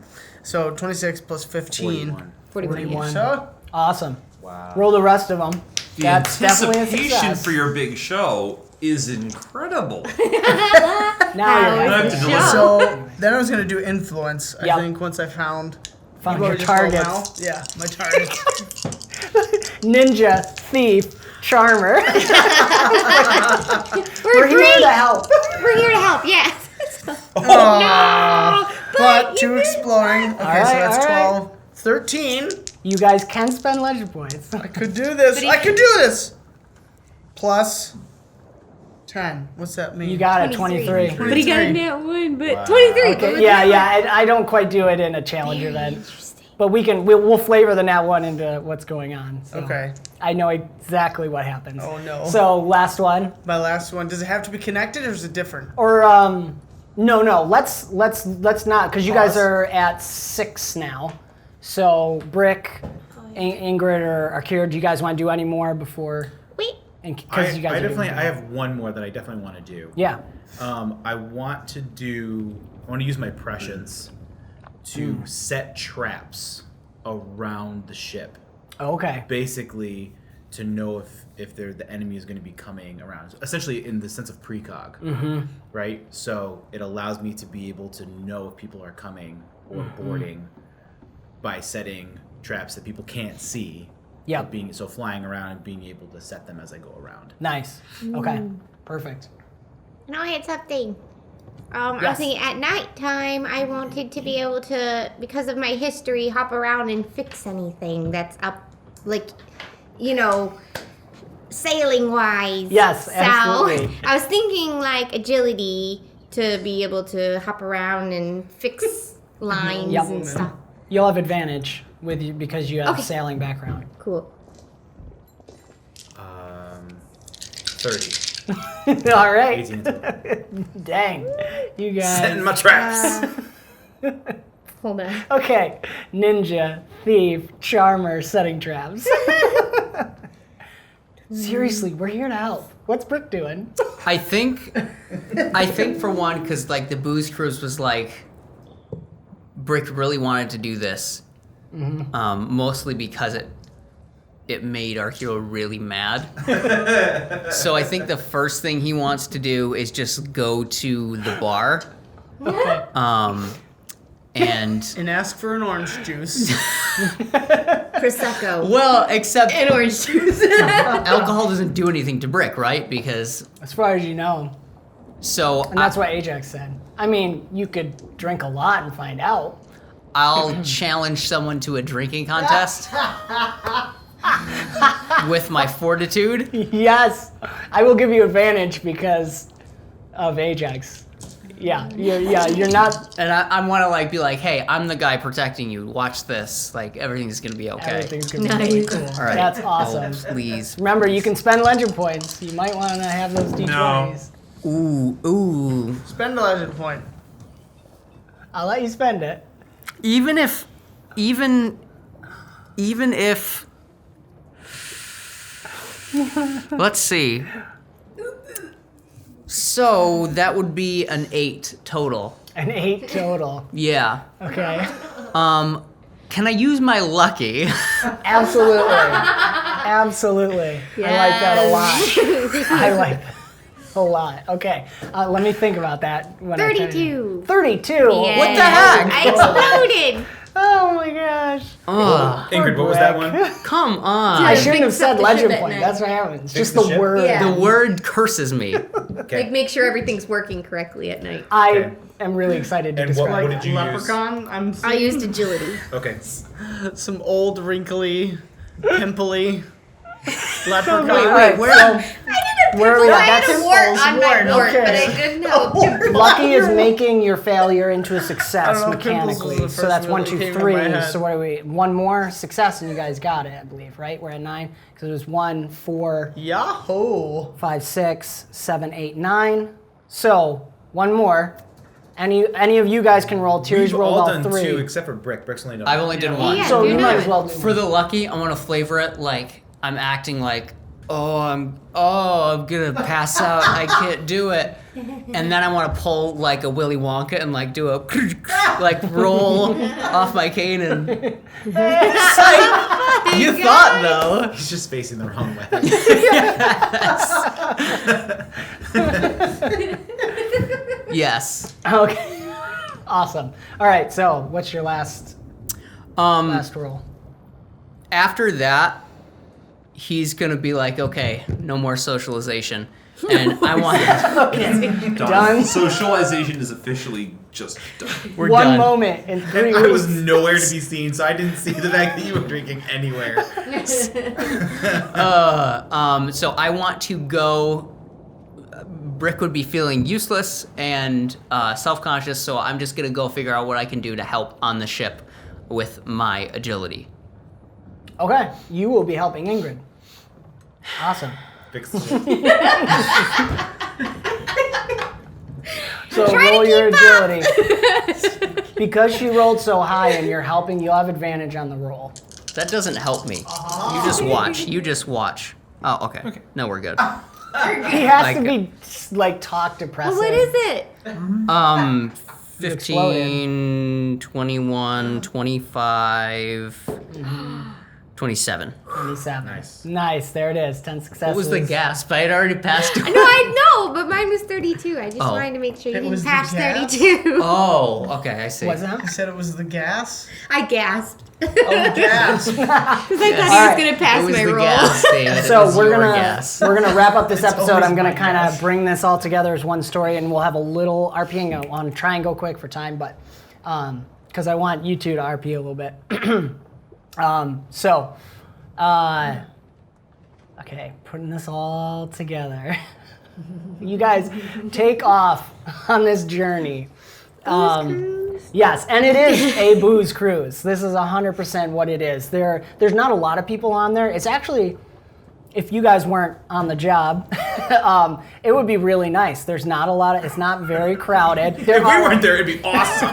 E: So 26 plus 15.
C: 41.
E: So
A: Awesome.
D: Wow.
A: Roll the rest of them.
F: The
A: That's definitely a
F: anticipation
A: success.
F: for your big show is incredible.
A: Now you're
C: How
A: happy.
C: is the
F: Yeah.
C: show?
E: So then I was gonna do influence. I
A: Yep.
E: think once I found
A: Found
E: what
A: your
E: we just rolled
A: targets.
E: now. Yeah, my target.
A: Ninja, thief, charmer. We're here
C: great.
A: to help.
C: We're here to help, yes.
E: Oh, but two exploding. Okay,
A: right,
E: so that's
A: all right.
E: 12. 13.
A: You guys can spend legend points.
E: I could do this. I could do this. Plus 10. What's that mean?
A: You got it,
C: 23.
A: 23.
C: But he got a
E: 23.
C: nat 1, but
D: Wow.
C: 23.
A: Okay, yeah. I don't quite do it in a challenge event,
C: Interesting.
A: but we'll flavor the nat 1 into what's going on. So
E: Okay.
A: I know exactly what happens.
E: Oh, no.
A: So last one,
E: My last one. Does it have to be connected or is it different?
A: or no. Let's not, because you guys
E: Pause.
A: are at 6 now. So Brick, Ingrid, or Akira, do you guys want to do any more before?
C: Wait.
A: Because you guys are doing
D: I have one more that I definitely want to do.
A: Yeah.
D: I want to use my prescience to set traps around the ship.
A: Okay.
D: Basically, to know if the enemy is going to be coming around. Essentially, in the sense of precog, right? So it allows me to be able to know if people are coming or boarding by setting traps that people can't see.
A: Yeah.
D: Flying around and being able to set them as I go around.
A: Nice. Okay. Perfect.
C: Now I had something. I was
A: Yes.
C: thinking at nighttime, I wanted to be able to, because of my history, hop around and fix anything that's up, like, sailing wise.
A: Yes,
C: so,
A: absolutely.
C: I was thinking like agility to be able to hop around and fix lines
A: Yep.
C: and stuff.
A: You'll have advantage with you because you have
C: Okay.
A: sailing background.
C: Cool.
D: 30.
A: All right.
D: 18 total.
A: Dang. You guys.
D: Setting my traps.
C: Hold on.
A: Okay. Ninja, thief, charmer, setting traps. Seriously, we're here to help. What's Brick doing?
B: I think for one, because like the booze cruise was like Brick really wanted to do this, mostly because it made our hero really mad. So I think the first thing he wants to do is just go to the bar.
A: Okay.
B: And
E: ask for an orange juice.
C: Prosecco.
B: well, except
C: And orange juice.
B: alcohol doesn't do anything to Brick, right? Because
A: As far as you know.
B: so
A: And that's what Ajax said. I mean, you could drink a lot and find out.
B: I'll challenge someone to a drinking contest with my fortitude.
A: Yes, I will give you advantage because of Ajax. Yeah, you're not.
B: And I want to like be like, hey, I'm the guy protecting you. Watch this. Like everything's gonna be okay.
A: Everything's gonna be really
C: Nice.
A: cool.
B: All right.
A: That's awesome.
B: Oh, please.
A: Remember, you can spend legend points. You might want to have those D20s.
B: Ooh.
E: Spend a legend point.
A: I'll let you spend it.
B: Even if let's see. So that would be an 8 total.
A: An 8 total.
B: Yeah.
A: Okay.
B: Can I use my lucky?
A: Absolutely. Absolutely. I like that a lot. I like that a lot. Okay. Let me think about that. When
C: 32.
A: 32?
C: Yes.
B: What the heck?
C: I exploded.
A: Oh my gosh.
B: Ugh,
D: Ingrid, what was that one?
B: come on.
A: I
C: Yeah.
A: shouldn't have
C: Fix up
A: said
C: the
A: legend
C: ship at
A: point.
C: night.
A: That's what happens.
D: Fix
A: Just
D: the
A: the
D: ship?
A: word.
C: Yeah.
B: The word curses me.
D: Okay.
C: Like, make sure everything's working correctly at night.
A: I
D: Okay.
A: am really excited to
D: And what
A: describe
D: did
A: that.
D: you use?
E: Leprechaun. I'm
C: I used agility.
D: Okay.
E: some old wrinkly, pimply leprechaun.
A: Wait, where are we
C: I
A: at?
C: had
A: That's
C: a wart on my
E: Wart,
C: wart,
A: okay.
C: but I didn't know.
A: Lucky is making your failure into a success
E: I don't know, Pimples was
A: mechanically.
E: the
A: So
E: first
A: that's
E: one
A: 1,
E: that
A: 2,
E: came to
A: 3.
E: my head.
A: So what are we? One more success and you guys got it, I believe, right? We're at 9 because it was 1, 4,
E: Yahoo!
A: 5, 6, 7, 8, 9. So one more. Any of you guys can roll. Tiri's
D: We've
A: rolled
D: all
A: all
D: done
A: 3.
D: 2 except for Brick. Brick's only done
B: I've
D: one.
B: only done one.
C: Yeah.
A: So
C: do
A: you might
C: not.
A: as well do
B: For the lucky, I want to flavor it like I'm acting like, I'm gonna pass out. I can't do it. And then I want to pull like a Willy Wonka and like do a like roll off my cane and psych. You thought though.
D: He's just facing the wrong way.
B: Yes.
A: Okay. Awesome. All right. So what's your last roll?
B: After that, he's gonna be like, okay, no more socialization. And I want
A: Done.
F: Socialization is officially just done.
B: we're
A: One
B: done.
A: moment in 3
D: And
A: weeks.
D: I was nowhere to be seen, so I didn't see the fact that you were drinking anywhere.
B: So I want to go. Brick would be feeling useless and self-conscious, so I'm just gonna go figure out what I can do to help on the ship with my agility.
A: Okay. You will be helping Ingrid. Awesome.
D: Fix the shit.
A: So roll your agility. Because she rolled so high and you're helping, you'll have advantage on the roll.
B: That doesn't help me. You just watch. You just watch. Oh, okay. No, we're good.
A: He has
B: Like-
A: to be like talk depressive.
C: What is it?
B: 15, 21, 25, 27.
A: 27.
D: Nice.
A: Nice. There it is. 10 successes.
B: What was the gasp? I had already passed.
C: No, I know, but mine was 32. I just
B: Oh.
C: wanted to make sure you
E: It was
C: didn't
E: the
C: pass
E: gas?
C: 32.
B: Oh, okay, I see.
A: What's that?
E: I said it was the gas.
C: I gasped.
E: Oh, gas.
C: Because I thought he
A: Alright.
C: was going to
B: It
C: pass
B: was
C: my
B: the
C: roll.
B: gas, David. It
A: So
B: was
A: we're
B: your
A: gonna
B: gas.
A: wrap up this episode.
E: always
A: I'm gonna
E: my
A: kind
E: guess.
A: of bring this all together as one story, and we'll have a little RPing. I want to try and go quick for time, but because I want you two to RP a little bit. Okay, putting this all together. You guys take off on this journey. Yes, and it is a booze cruise. This is 100% what it is. There's not a lot of people on there. It's actually, if you guys weren't on the job, it would be really nice. There's not a lot of, it's not very crowded.
D: If we weren't there, it'd be awesome.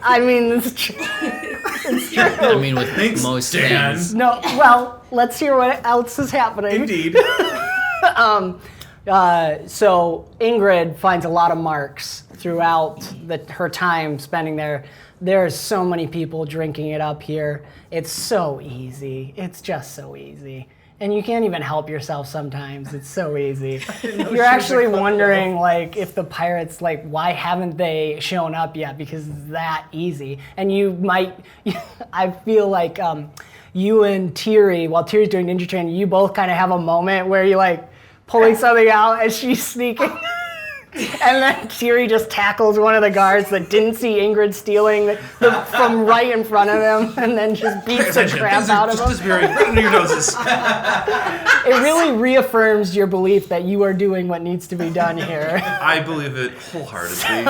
A: I mean, it's true.
B: I mean, with
D: Thanks,
B: most
D: Dan.
B: things.
A: No, well, let's hear what else is happening.
D: Indeed.
A: So Ingrid finds a lot of marks throughout her time spending there. There's so many people drinking it up here. It's so easy. It's just so easy. And you can't even help yourself sometimes. It's so easy. You're actually wondering, like, if the pirates, like, why haven't they shown up yet? Because it's that easy. And you might, I feel like you and Tiri, while Tiri's doing ninja training, you both kind of have a moment where you're, like, pulling something out as she's sneaking. And then Tiri just tackles one of the guards that didn't see Ingrid stealing from right in front of him, and then just beats the crap out of him.
F: Just right under your noses.
A: It really reaffirms your belief that you are doing what needs to be done here.
F: I believe it wholeheartedly.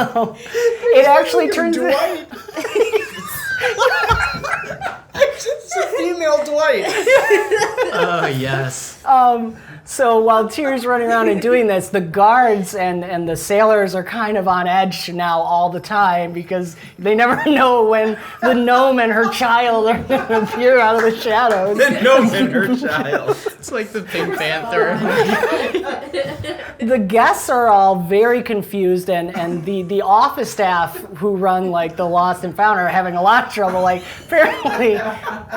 A: It actually turns
E: Dwight. It's a female Dwight.
B: Oh, yes.
A: So while Tiri's running around and doing this, the guards and the sailors are kind of on edge now all the time because they never know when the gnome and her child are going to appear out of the shadows.
D: The gnome and her child.
B: It's like the Pink Panther.
A: The guests are all very confused, and the office staff who run like the Lost and Found are having a lot of trouble, like apparently,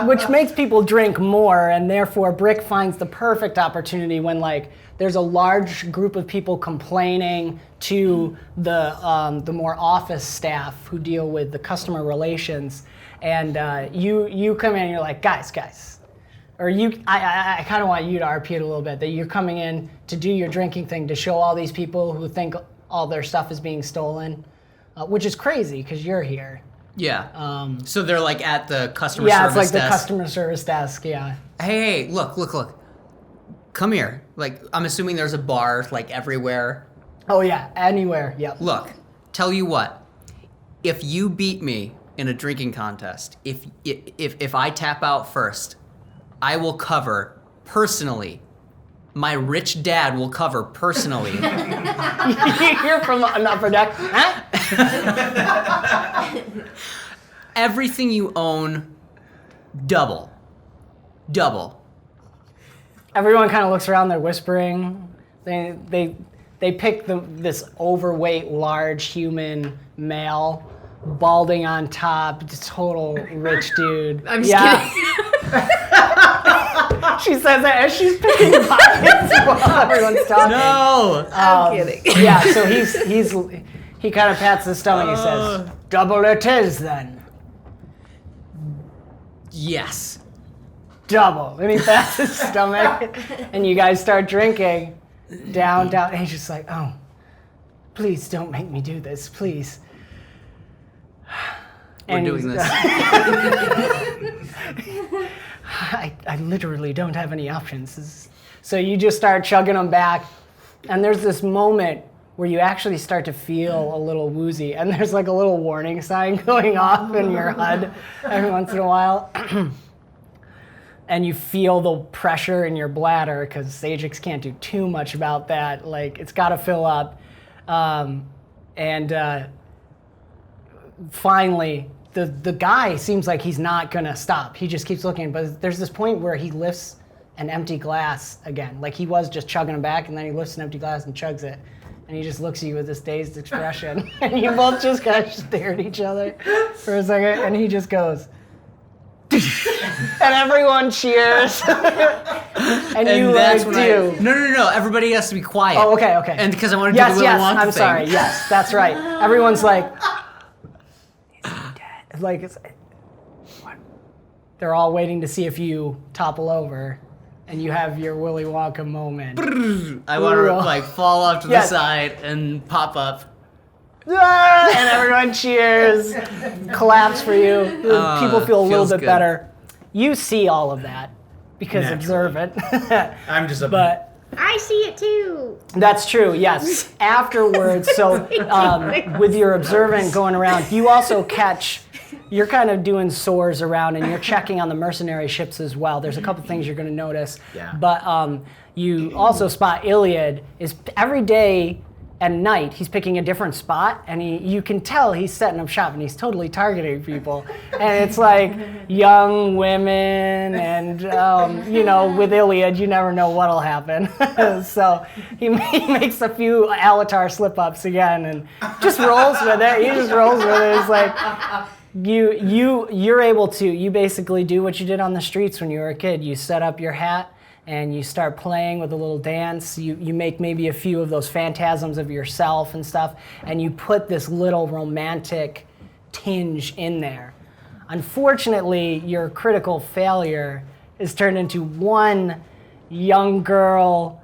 A: which makes people drink more, and therefore Brick finds the perfect opportunity when like there's a large group of people complaining to the more office staff who deal with the customer relations, and you come in and you're like, guys. Or I kind of want you to RP it a little bit, that you're coming in to do your drinking thing to show all these people who think all their stuff is being stolen, which is crazy because you're here.
B: Yeah. So they're like at the customer
A: Yeah,
B: service
A: it's like
B: desk.
A: the customer service desk, yeah.
B: Hey, look. Come here. Like, I'm assuming there's a bar like everywhere.
A: Oh yeah, anywhere, yep.
B: Look, tell you what. If you beat me in a drinking contest, if I tap out first, I will cover personally. My rich dad will cover personally.
A: You're from an upper deck, huh?
B: Everything you own, double.
A: Everyone kind of looks around, they're whispering. They pick this overweight, large human male, balding on top, just total rich dude.
C: I'm just kidding.
A: She says that as she's picking pockets while everyone's talking.
B: No!
C: I'm kidding.
A: Yeah, so he kind of pats his stomach and says, "Double it is then."
B: Yes.
A: Double. And he pats his stomach, and you guys start drinking. Down, and he's just like, "Oh, please don't make me do this, please."
B: We're doing this.
A: I literally don't have any options. So you just start chugging them back, and there's this moment where you actually start to feel a little woozy, and there's like a little warning sign going off in your HUD every once in a while. And you feel the pressure in your bladder, because Sajix can't do too much about that. Like, it's got to fill up. Finally, the guy seems like he's not gonna stop. He just keeps looking, but there's this point where he lifts an empty glass again. Like he was just chugging them back, and then he lifts an empty glass and chugs it. And he just looks at you with this dazed expression. And you both just kind of stare at each other for a second, and he just goes, and everyone cheers. and you
B: that's
A: like
B: when
A: do.
B: No. Everybody has to be quiet.
A: Oh, okay.
B: And because I want to do the Willy Wonka
A: I'm
B: thing.
A: sorry. Yes, that's right. Everyone's like, is he dead? Like, what? They're all waiting to see if you topple over, and you have your Willy Wonka moment.
B: I want to like fall off to the side and pop up.
A: And everyone cheers, claps for you. People feel a little
B: feels
A: bit
B: good.
A: better. You see all of that because observant.
D: I'm just a
A: But
C: I see it too.
A: that's true, yes. Afterwards, so with your observant going around, you also catch, you're kind of doing soars around, and you're checking on the mercenary ships as well. There's a couple things you're going to notice.
D: Yeah.
A: But you also spot Iliad is every day at night, he's picking a different spot, and you can tell he's setting up shop, and he's totally targeting people. And it's like young women, and with Iliad, you never know what'll happen. So he makes a few Alatar slip-ups again, and just rolls with it. He just rolls with it. It's like you're able to. You basically do what you did on the streets when you were a kid. You set up your hat, and you start playing with a little dance. You make maybe a few of those phantasms of yourself and stuff, and you put this little romantic tinge in there. Unfortunately, your critical failure is turned into one young girl,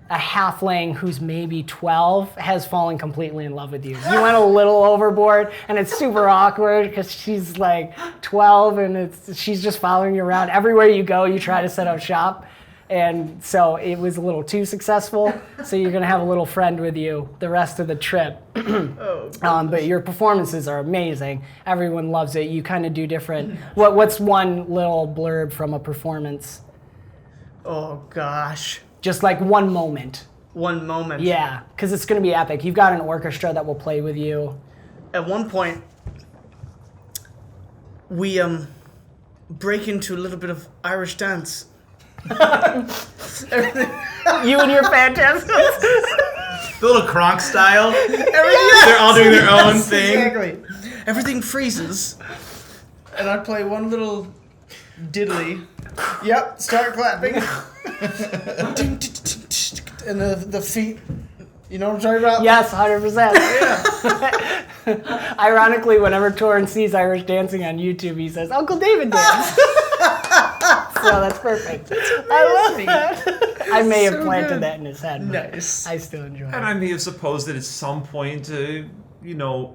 A: a halfling who's maybe 12, has fallen completely in love with you. You went a little overboard, and it's super awkward because she's like 12, and she's just following you around. Everywhere you go, you try to set up shop, and so it was a little too successful. So you're gonna have a little friend with you the rest of the trip. But your performances are amazing. Everyone loves it. You kind of do different. What's one little blurb from a performance?
E: Oh gosh.
A: Just like one moment.
E: One moment.
A: Yeah, because it's going to be epic. You've got an orchestra that will play with you.
E: At one point, we break into a little bit of Irish dance.
A: You and your phantasms.
D: The little Kronk style. They're all doing their own thing.
E: Exactly. Everything freezes, and I play one little diddly. Yep, start clapping. And the feet, you know what I'm talking about?
A: Yes, 100%. Ironically, whenever Torrin sees Irish dancing on YouTube, he says, Uncle David dance. So that's perfect. I love that. I may have planted that in his head. But
E: Nice.
A: I still enjoy
F: And
A: it.
F: I may have supposed that at some point, an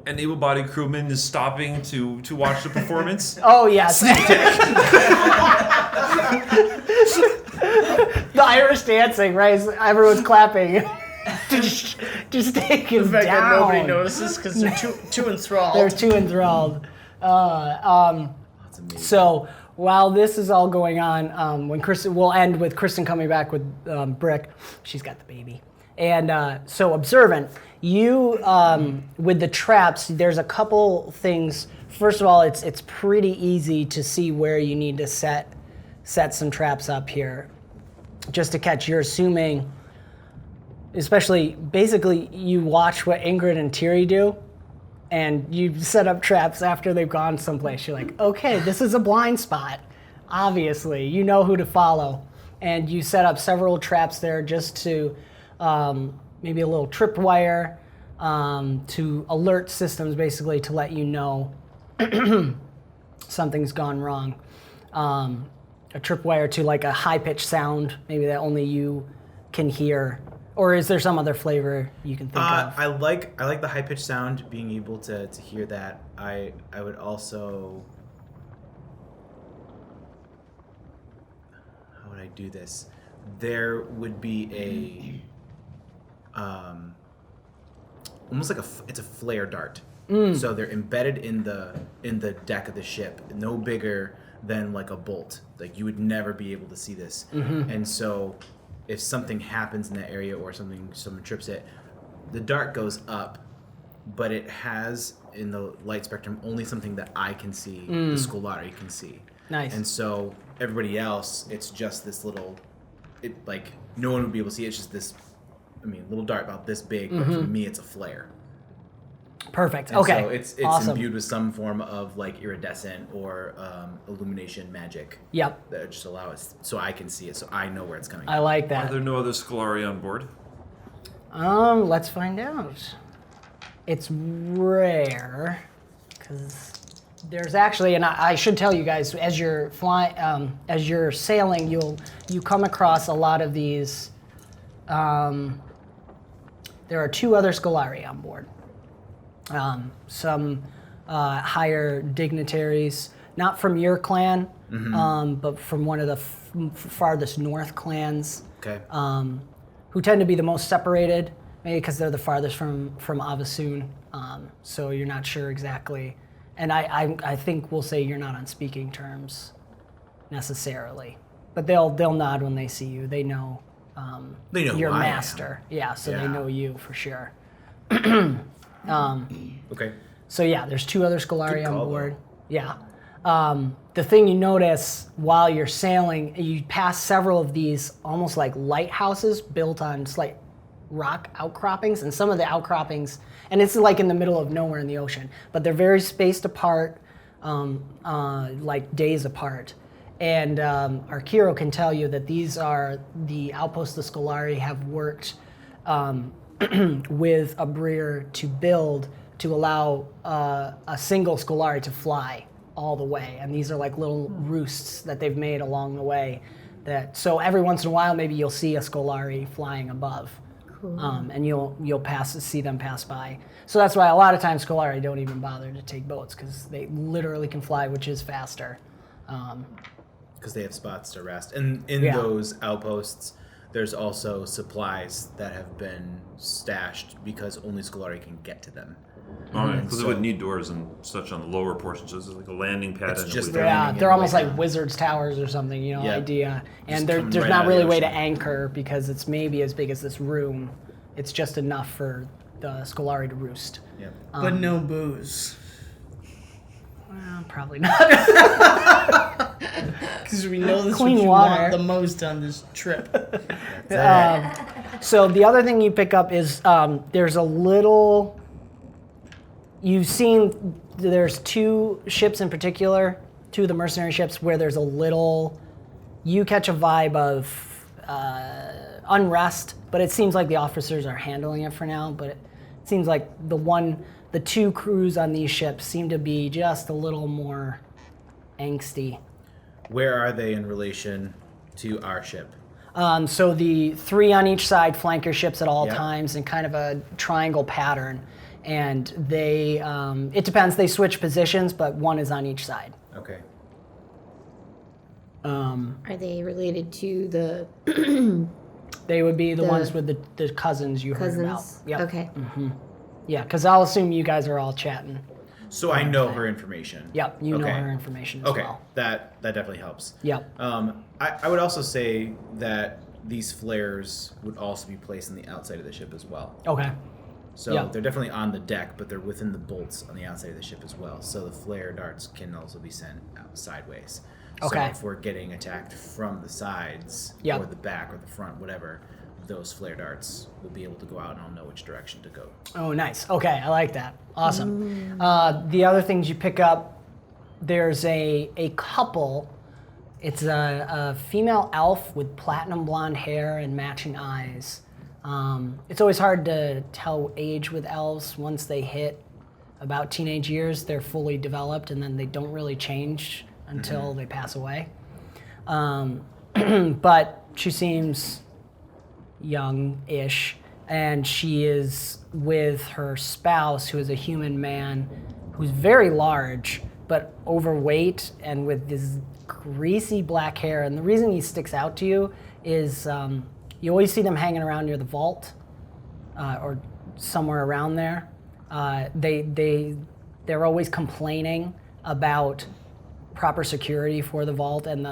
F: able-bodied crewman is stopping to watch the performance.
A: Oh, yes. The Irish dancing, right? Everyone's clapping. just taking
E: The fact
A: down.
E: that nobody notices because they're too enthralled.
A: They're too enthralled. So while this is all going on, when Kristen, we'll end with Kristen coming back with Brick. She's got the baby. And so Observant, you, with the traps, there's a couple things. First of all, it's pretty easy to see where you need to set some traps up here. Just to catch, you're assuming, basically you watch what Ingrid and Tiri do, and you set up traps after they've gone someplace. You're like, okay, this is a blind spot. Obviously, you know who to follow. And you set up several traps there just to, maybe a little tripwire, to alert systems basically to let you know something's gone wrong. A tripwire to like a high-pitched sound, maybe that only you can hear. Or is there some other flavor you can think of?
D: I like the high pitched sound, being able to hear that. I would also, how would I do this? There would be almost like it's a flare dart. So they're embedded in the deck of the ship, no bigger than like a bolt. Like you would never be able to see this. And so if something happens in that area or someone trips it, the dart goes up, but it has in the light spectrum only something that I can see, the Scolari can see.
A: Nice.
D: And so everybody else, it's just this little, no one would be able to see it. It's just this, little dart about this big, but for me it's a flare.
A: Perfect.
D: And
A: Okay.
D: so it's
A: awesome.
D: imbued with some form of like iridescent or illumination magic.
A: Yep.
D: That just allow us, so I can see it, so I know where it's coming
A: I
D: from.
A: like
F: Are
A: that.
F: there no other Scolari on board?
A: Let's find out. It's rare because there's actually, and I should tell you guys, as you're flying, as you're sailing, you come across a lot of these. There are 2 other Scolari on board. Some higher dignitaries, not from your clan, but from one of the farthest north clans.
D: Okay.
A: Who tend to be the most separated, maybe because they're the farthest from Avasoon. So you're not sure exactly. And I think we'll say you're not on speaking terms necessarily, but they'll nod when they see you. They know
D: They know
A: your
D: who I am.
A: master. Yeah, so they
D: Yeah.
A: know you for sure.
D: Okay.
A: So yeah, there's 2 other Scolari
D: Good
A: on
D: call,
A: board. Yeah. The thing you notice while you're sailing, you pass several of these almost like lighthouses built on slight rock outcroppings, and some of the outcroppings, and it's like in the middle of nowhere in the ocean, but they're very spaced apart, like days apart. And our Kiro can tell you that these are the outposts the Scolari have worked with a Breer to build to allow a single Scolari to fly all the way. And these are like little roosts that they've made along the way. So every once in a while, maybe you'll see a Scolari flying above, and you'll see them pass by. So that's why a lot of times Scolari don't even bother to take boats, because they literally can fly, which is faster.
D: Because they have spots to rest. And in
A: Yeah.
D: those outposts, there's also supplies that have been stashed because only Scolari can get to them.
F: Because it would need doors and such on the lower portions. So it's like a landing pad.
D: It's
F: and
D: just
F: it would-
D: there.
A: Yeah,
D: landing
A: they're
D: in
A: almost
D: like
A: like
D: a-
A: wizard's towers or something,
D: Yeah.
A: idea. And
D: Just
A: there's
D: come right
A: not
D: out of
A: really
D: the
A: a way to
D: ocean.
A: anchor because it's maybe as big as this room. It's just enough for the Scolari to roost.
D: Yep.
E: But no booze.
A: Well, probably not.
E: Because we know this
A: Clean
E: what you
A: water.
E: want the most on this trip.
A: So the other thing you pick up is there's a little. You've seen there's 2 ships in particular, 2 of the mercenary ships, where there's a little. You catch a vibe of unrest, but it seems like the officers are handling it for now. But it seems like the 2 crews on these ships seem to be just a little more angsty.
D: Where are they in relation to our ship?
A: So the 3 on each side flank your ships at all
D: Yep.
A: times in kind of a triangle pattern. And they, it depends, they switch positions, but 1 is on each side.
D: Okay.
C: Are they related to the
A: They would be the
C: The
A: ones with the cousins you heard about.
C: cousins?
A: Yep.
C: Okay.
A: Yeah, because I'll assume you guys are all chatting.
D: So I know her information.
A: Yep, you know
D: Okay.
A: her information as
D: Okay,
A: well.
D: that definitely helps.
A: Yep.
D: I would also say that these flares would also be placed on the outside of the ship as well.
A: Okay.
D: So
A: Yeah.
D: they're definitely on the deck, but they're within the bolts on the outside of the ship as well. So the flare darts can also be sent out sideways.
A: Okay.
D: So if we're getting attacked from the sides
A: Yep.
D: or the back or the front, whatever, those flare darts will be able to go out and I'll know which direction to go.
A: Oh, nice. Okay, I like that. Awesome. The other things you pick up, there's a couple. It's a female elf with platinum blonde hair and matching eyes. It's always hard to tell age with elves. Once they hit about teenage years, they're fully developed, and then they don't really change until they pass away. But she seems young-ish, and she is with her spouse, who is a human man who's very large, but overweight and with this greasy black hair. And the reason he sticks out to you is you always see them hanging around near the vault or somewhere around there. They're always complaining about proper security for the vault and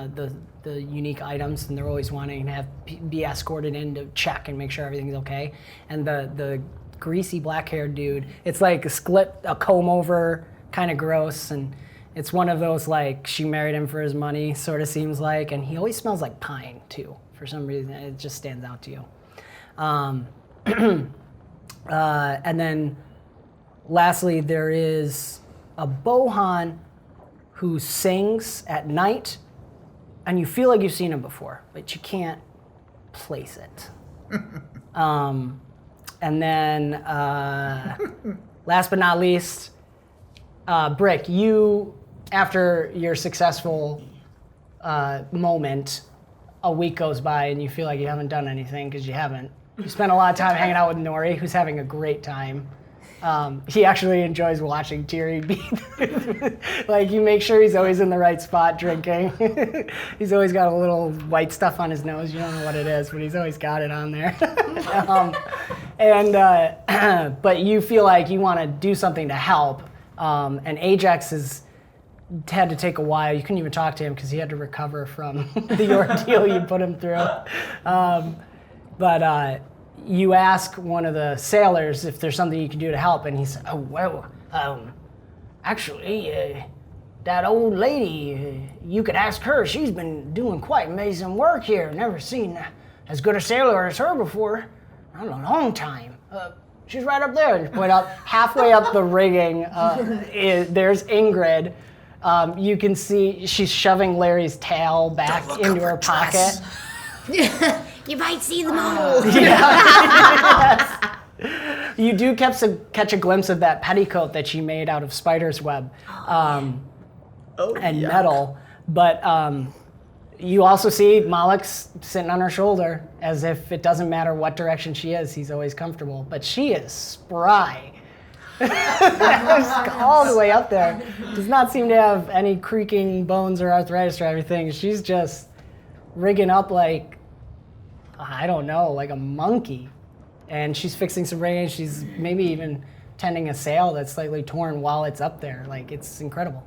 A: the unique items, and they're always wanting to be escorted in to check and make sure everything's okay. And the greasy black-haired dude, it's like a comb-over, kind of gross, and it's one of those like she married him for his money sort of seems like, and he always smells like pine too for some reason. It just stands out to you. And then lastly, there is a Bohan who sings at night, and you feel like you've seen him before, but you can't place it. And then, last but not least, Brick, you, after your successful moment, a week goes by and you feel like you haven't done anything because you haven't. You spent a lot of time hanging out with Nori, who's having a great time. He actually enjoys watching Tiri be like, you make sure he's always in the right spot drinking. He's always got a little white stuff on his nose. You don't know what it is, but he's always got it on there. But you feel like you want to do something to help. And Ajax has had to take a while. You couldn't even talk to him because he had to recover from the ordeal you put him through. But you ask one of the sailors if there's something you can do to help, and he said, "Oh well, actually, that old lady, you could ask her. She's been doing quite amazing work here. Never seen as good a sailor as her before. Not in a long time. She's right up there." And point up halfway up the rigging. There's Ingrid. You can see she's shoving Larry's tail back into her pocket.
C: You might see the mole.
A: You do catch a glimpse of that petticoat that she made out of spider's web and metal. But you also see Malek's sitting on her shoulder, as if it doesn't matter what direction she is, he's always comfortable. But she is spry. All the way up there. Does not seem to have any creaking bones or arthritis or everything. She's just rigging up like, I don't know, like a monkey. And she's fixing some rigging. She's maybe even tending a sail that's slightly torn while it's up there. Like, it's incredible.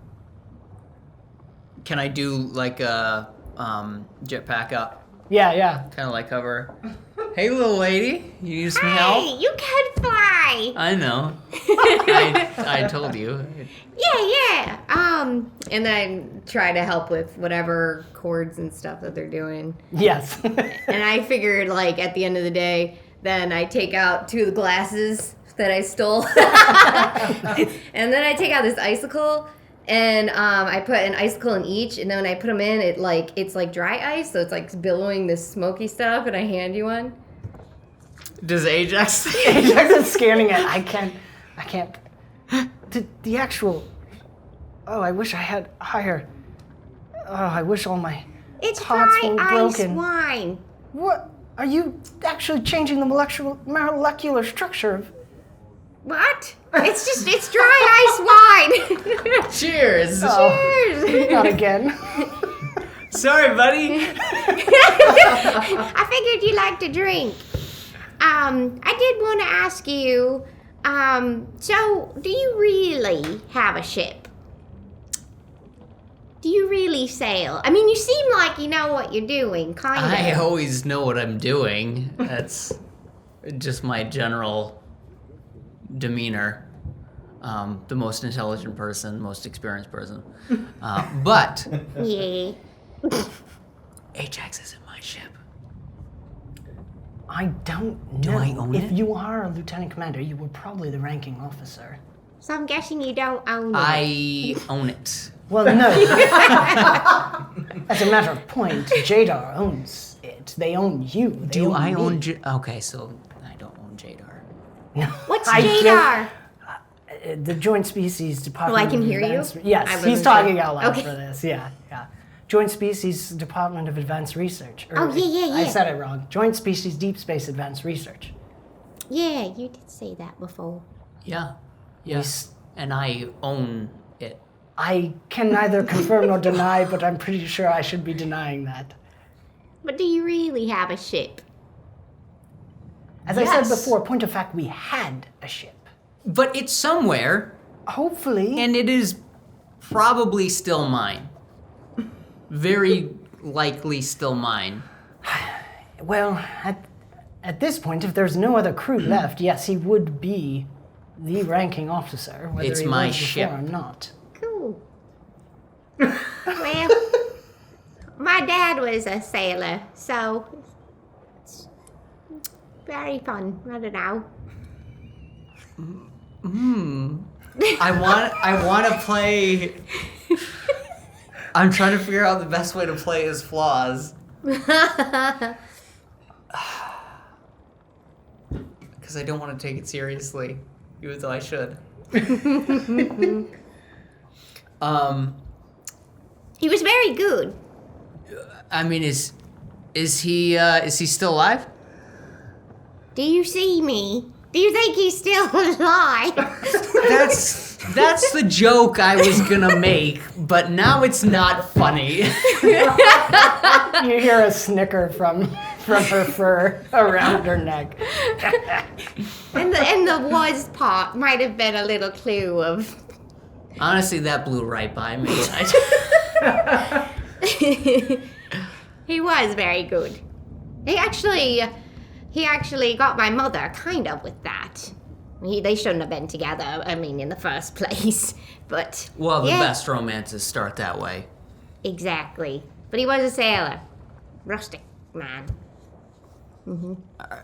B: Can I do like a jetpack up?
A: Yeah.
B: Kind of like hover. Hey, little lady, you need some
C: Hey,
B: help?
C: you can fly.
B: I know. I told you.
C: Yeah. And then try to help with whatever chords and stuff that they're doing.
A: Yes.
C: And I figured, like, at the end of the day, then I take out 2 of the glasses that I stole. And then I take out this icicle, and I put an icicle in each, and then when I put them in, it's like dry ice, so it's like billowing this smoky stuff, and I hand you one.
B: Does Ajax?
A: Ajax is scanning it. I can't. The actual. Oh, I wish I had higher. Oh, I wish all my
C: It's
A: pots
C: dry
A: were
C: ice
A: broken.
C: wine.
A: What? Are you actually changing the molecular structure of...
C: What? It's dry ice wine.
B: Cheers.
C: Cheers.
A: Not again.
B: Sorry, buddy.
C: I figured you liked to drink. I did want to ask you, so do you really have a ship? Do you really sail? I mean, you seem like you know what you're doing, kind of.
B: I always know what I'm doing. That's just my general demeanor. The most intelligent person, most experienced person. But
C: Yeah.
B: Ajax isn't my ship.
A: I don't know.
B: Do I own
A: if
B: it?
A: you are a lieutenant commander, you were probably the ranking officer.
C: So I'm guessing you don't own it.
B: I own it.
A: Well, no. As a matter of point, Jadar owns it. They own you. They
B: Do
A: own
B: I
A: me.
B: own Okay, so I don't own Jadar.
C: What's
A: I
C: Jadar?
A: The Joint Species Department.
C: Oh, I can
A: of
C: hear you?
A: Advanced-
C: I
A: Yes,
C: wasn't
A: he's talking
C: sure.
A: out loud
C: Okay.
A: for this. Yeah. Joint Species Department of Advanced Research.
C: Oh, yeah.
A: I said it wrong. Joint Species Deep Space Advanced Research.
C: Yeah, you did say that before.
B: Yeah. Yes. And I own it.
A: I can neither confirm nor deny, but I'm pretty sure I should be denying that.
C: But do you really have a ship?
A: As I said
B: Yes.
A: before, point of fact, we had a ship.
B: But it's somewhere,
A: Hopefully.
B: and it is probably still mine. Very likely still mine.
A: Well, at this point, if there's no other crew left, yes, he would be the ranking officer, whether
B: It's
A: he
B: my
A: was
B: ship.
A: before or not.
C: Cool. Well, my dad was a sailor, so it's very fun. I don't know.
B: I want to play. I'm trying to figure out the best way to play his flaws. Because I don't want to take it seriously, even though I should.
C: He was very good.
B: I mean, is he still alive?
C: Do you see me? Do you think he's still alive?
B: That's the joke I was gonna make, but now it's not funny.
A: You hear a snicker from her fur around her neck.
C: and the was part might have been a little clue of.
B: Honestly, that blew right by me.
C: He was very good. He actually he actually got my mother kind of with that. They shouldn't have been together, in the first place. But,
B: Well, the
C: yeah,
B: best romances start that way.
C: exactly. But he was a sailor. Rustic man.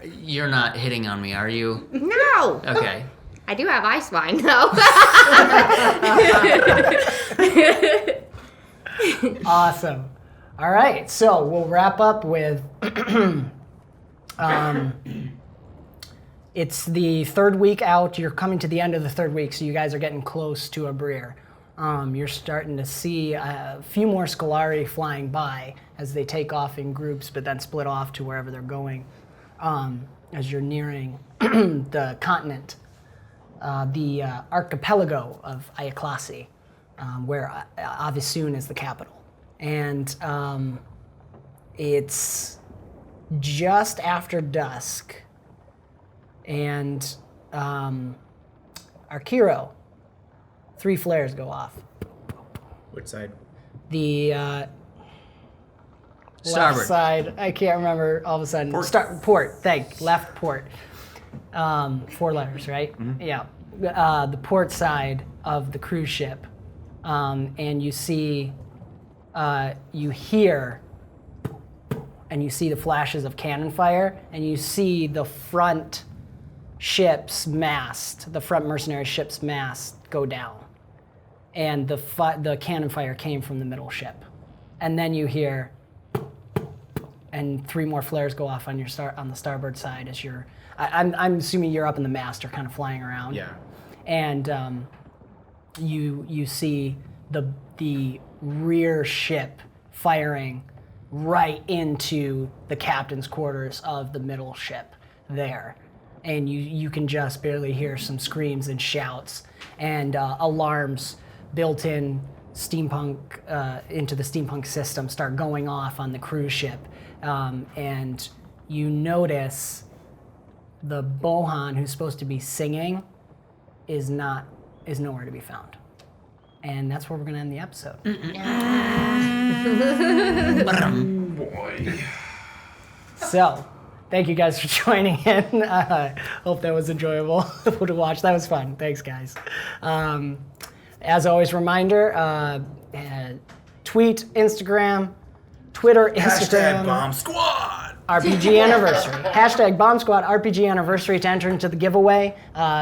B: You're not hitting on me, are you?
C: No!
B: Okay.
C: I do have ice wine, though.
A: Awesome. All right, so we'll wrap up with it's the third week out. You're coming to the end of the third week, so you guys are getting close to a Breer. You're starting to see a few more Scolari flying by as they take off in groups, but then split off to wherever they're going as you're nearing the continent, the archipelago of Ayaklasi, where Avisoon is the capital. And it's just after dusk, and Arkiro, 3 flares go off.
D: Which side?
A: The
B: Starboard.
A: left side, I can't remember all of a sudden.
F: Port.
A: Port, left port. 4 letters, right?
F: Mm-hmm.
A: Yeah. The port side of the cruise ship. And you see, you hear, and you see the flashes of cannon fire, and you see the front ship's mast, the front mercenary ship's mast go down. And the cannon fire came from the middle ship. And then you hear, and 3 more flares go off on the starboard side as you're, I'm assuming you're up in the mast or kind of flying around.
D: Yeah.
A: And you see the rear ship firing right into the captain's quarters of the middle ship there. And you can just barely hear some screams and shouts and alarms built in steampunk into the steampunk system start going off on the cruise ship. And you notice the Bohan who's supposed to be singing is nowhere to be found. And that's where we're going to end the episode.
F: Boy.
A: So, thank you guys for joining in. Hope that was enjoyable to watch. That was fun. Thanks, guys. As always, reminder, tweet, Instagram, Twitter, Instagram.
D: #BombSquad.
A: RPG anniversary. #BombSquad RPG anniversary to enter into the giveaway.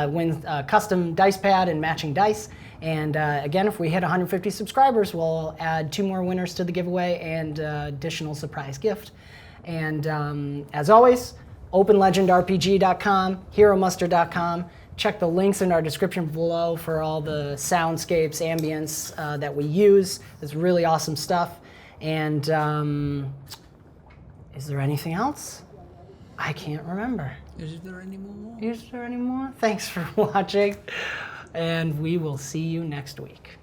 A: Win custom dice pad and matching dice. And again, if we hit 150 subscribers, we'll add 2 more winners to the giveaway and additional surprise gift. And as always, openlegendrpg.com, heromuster.com. Check the links in our description below for all the soundscapes, ambience that we use. It's really awesome stuff. And is there anything else? I can't remember.
B: Is there any more?
A: Is there any more? Thanks for watching. And we will see you next week.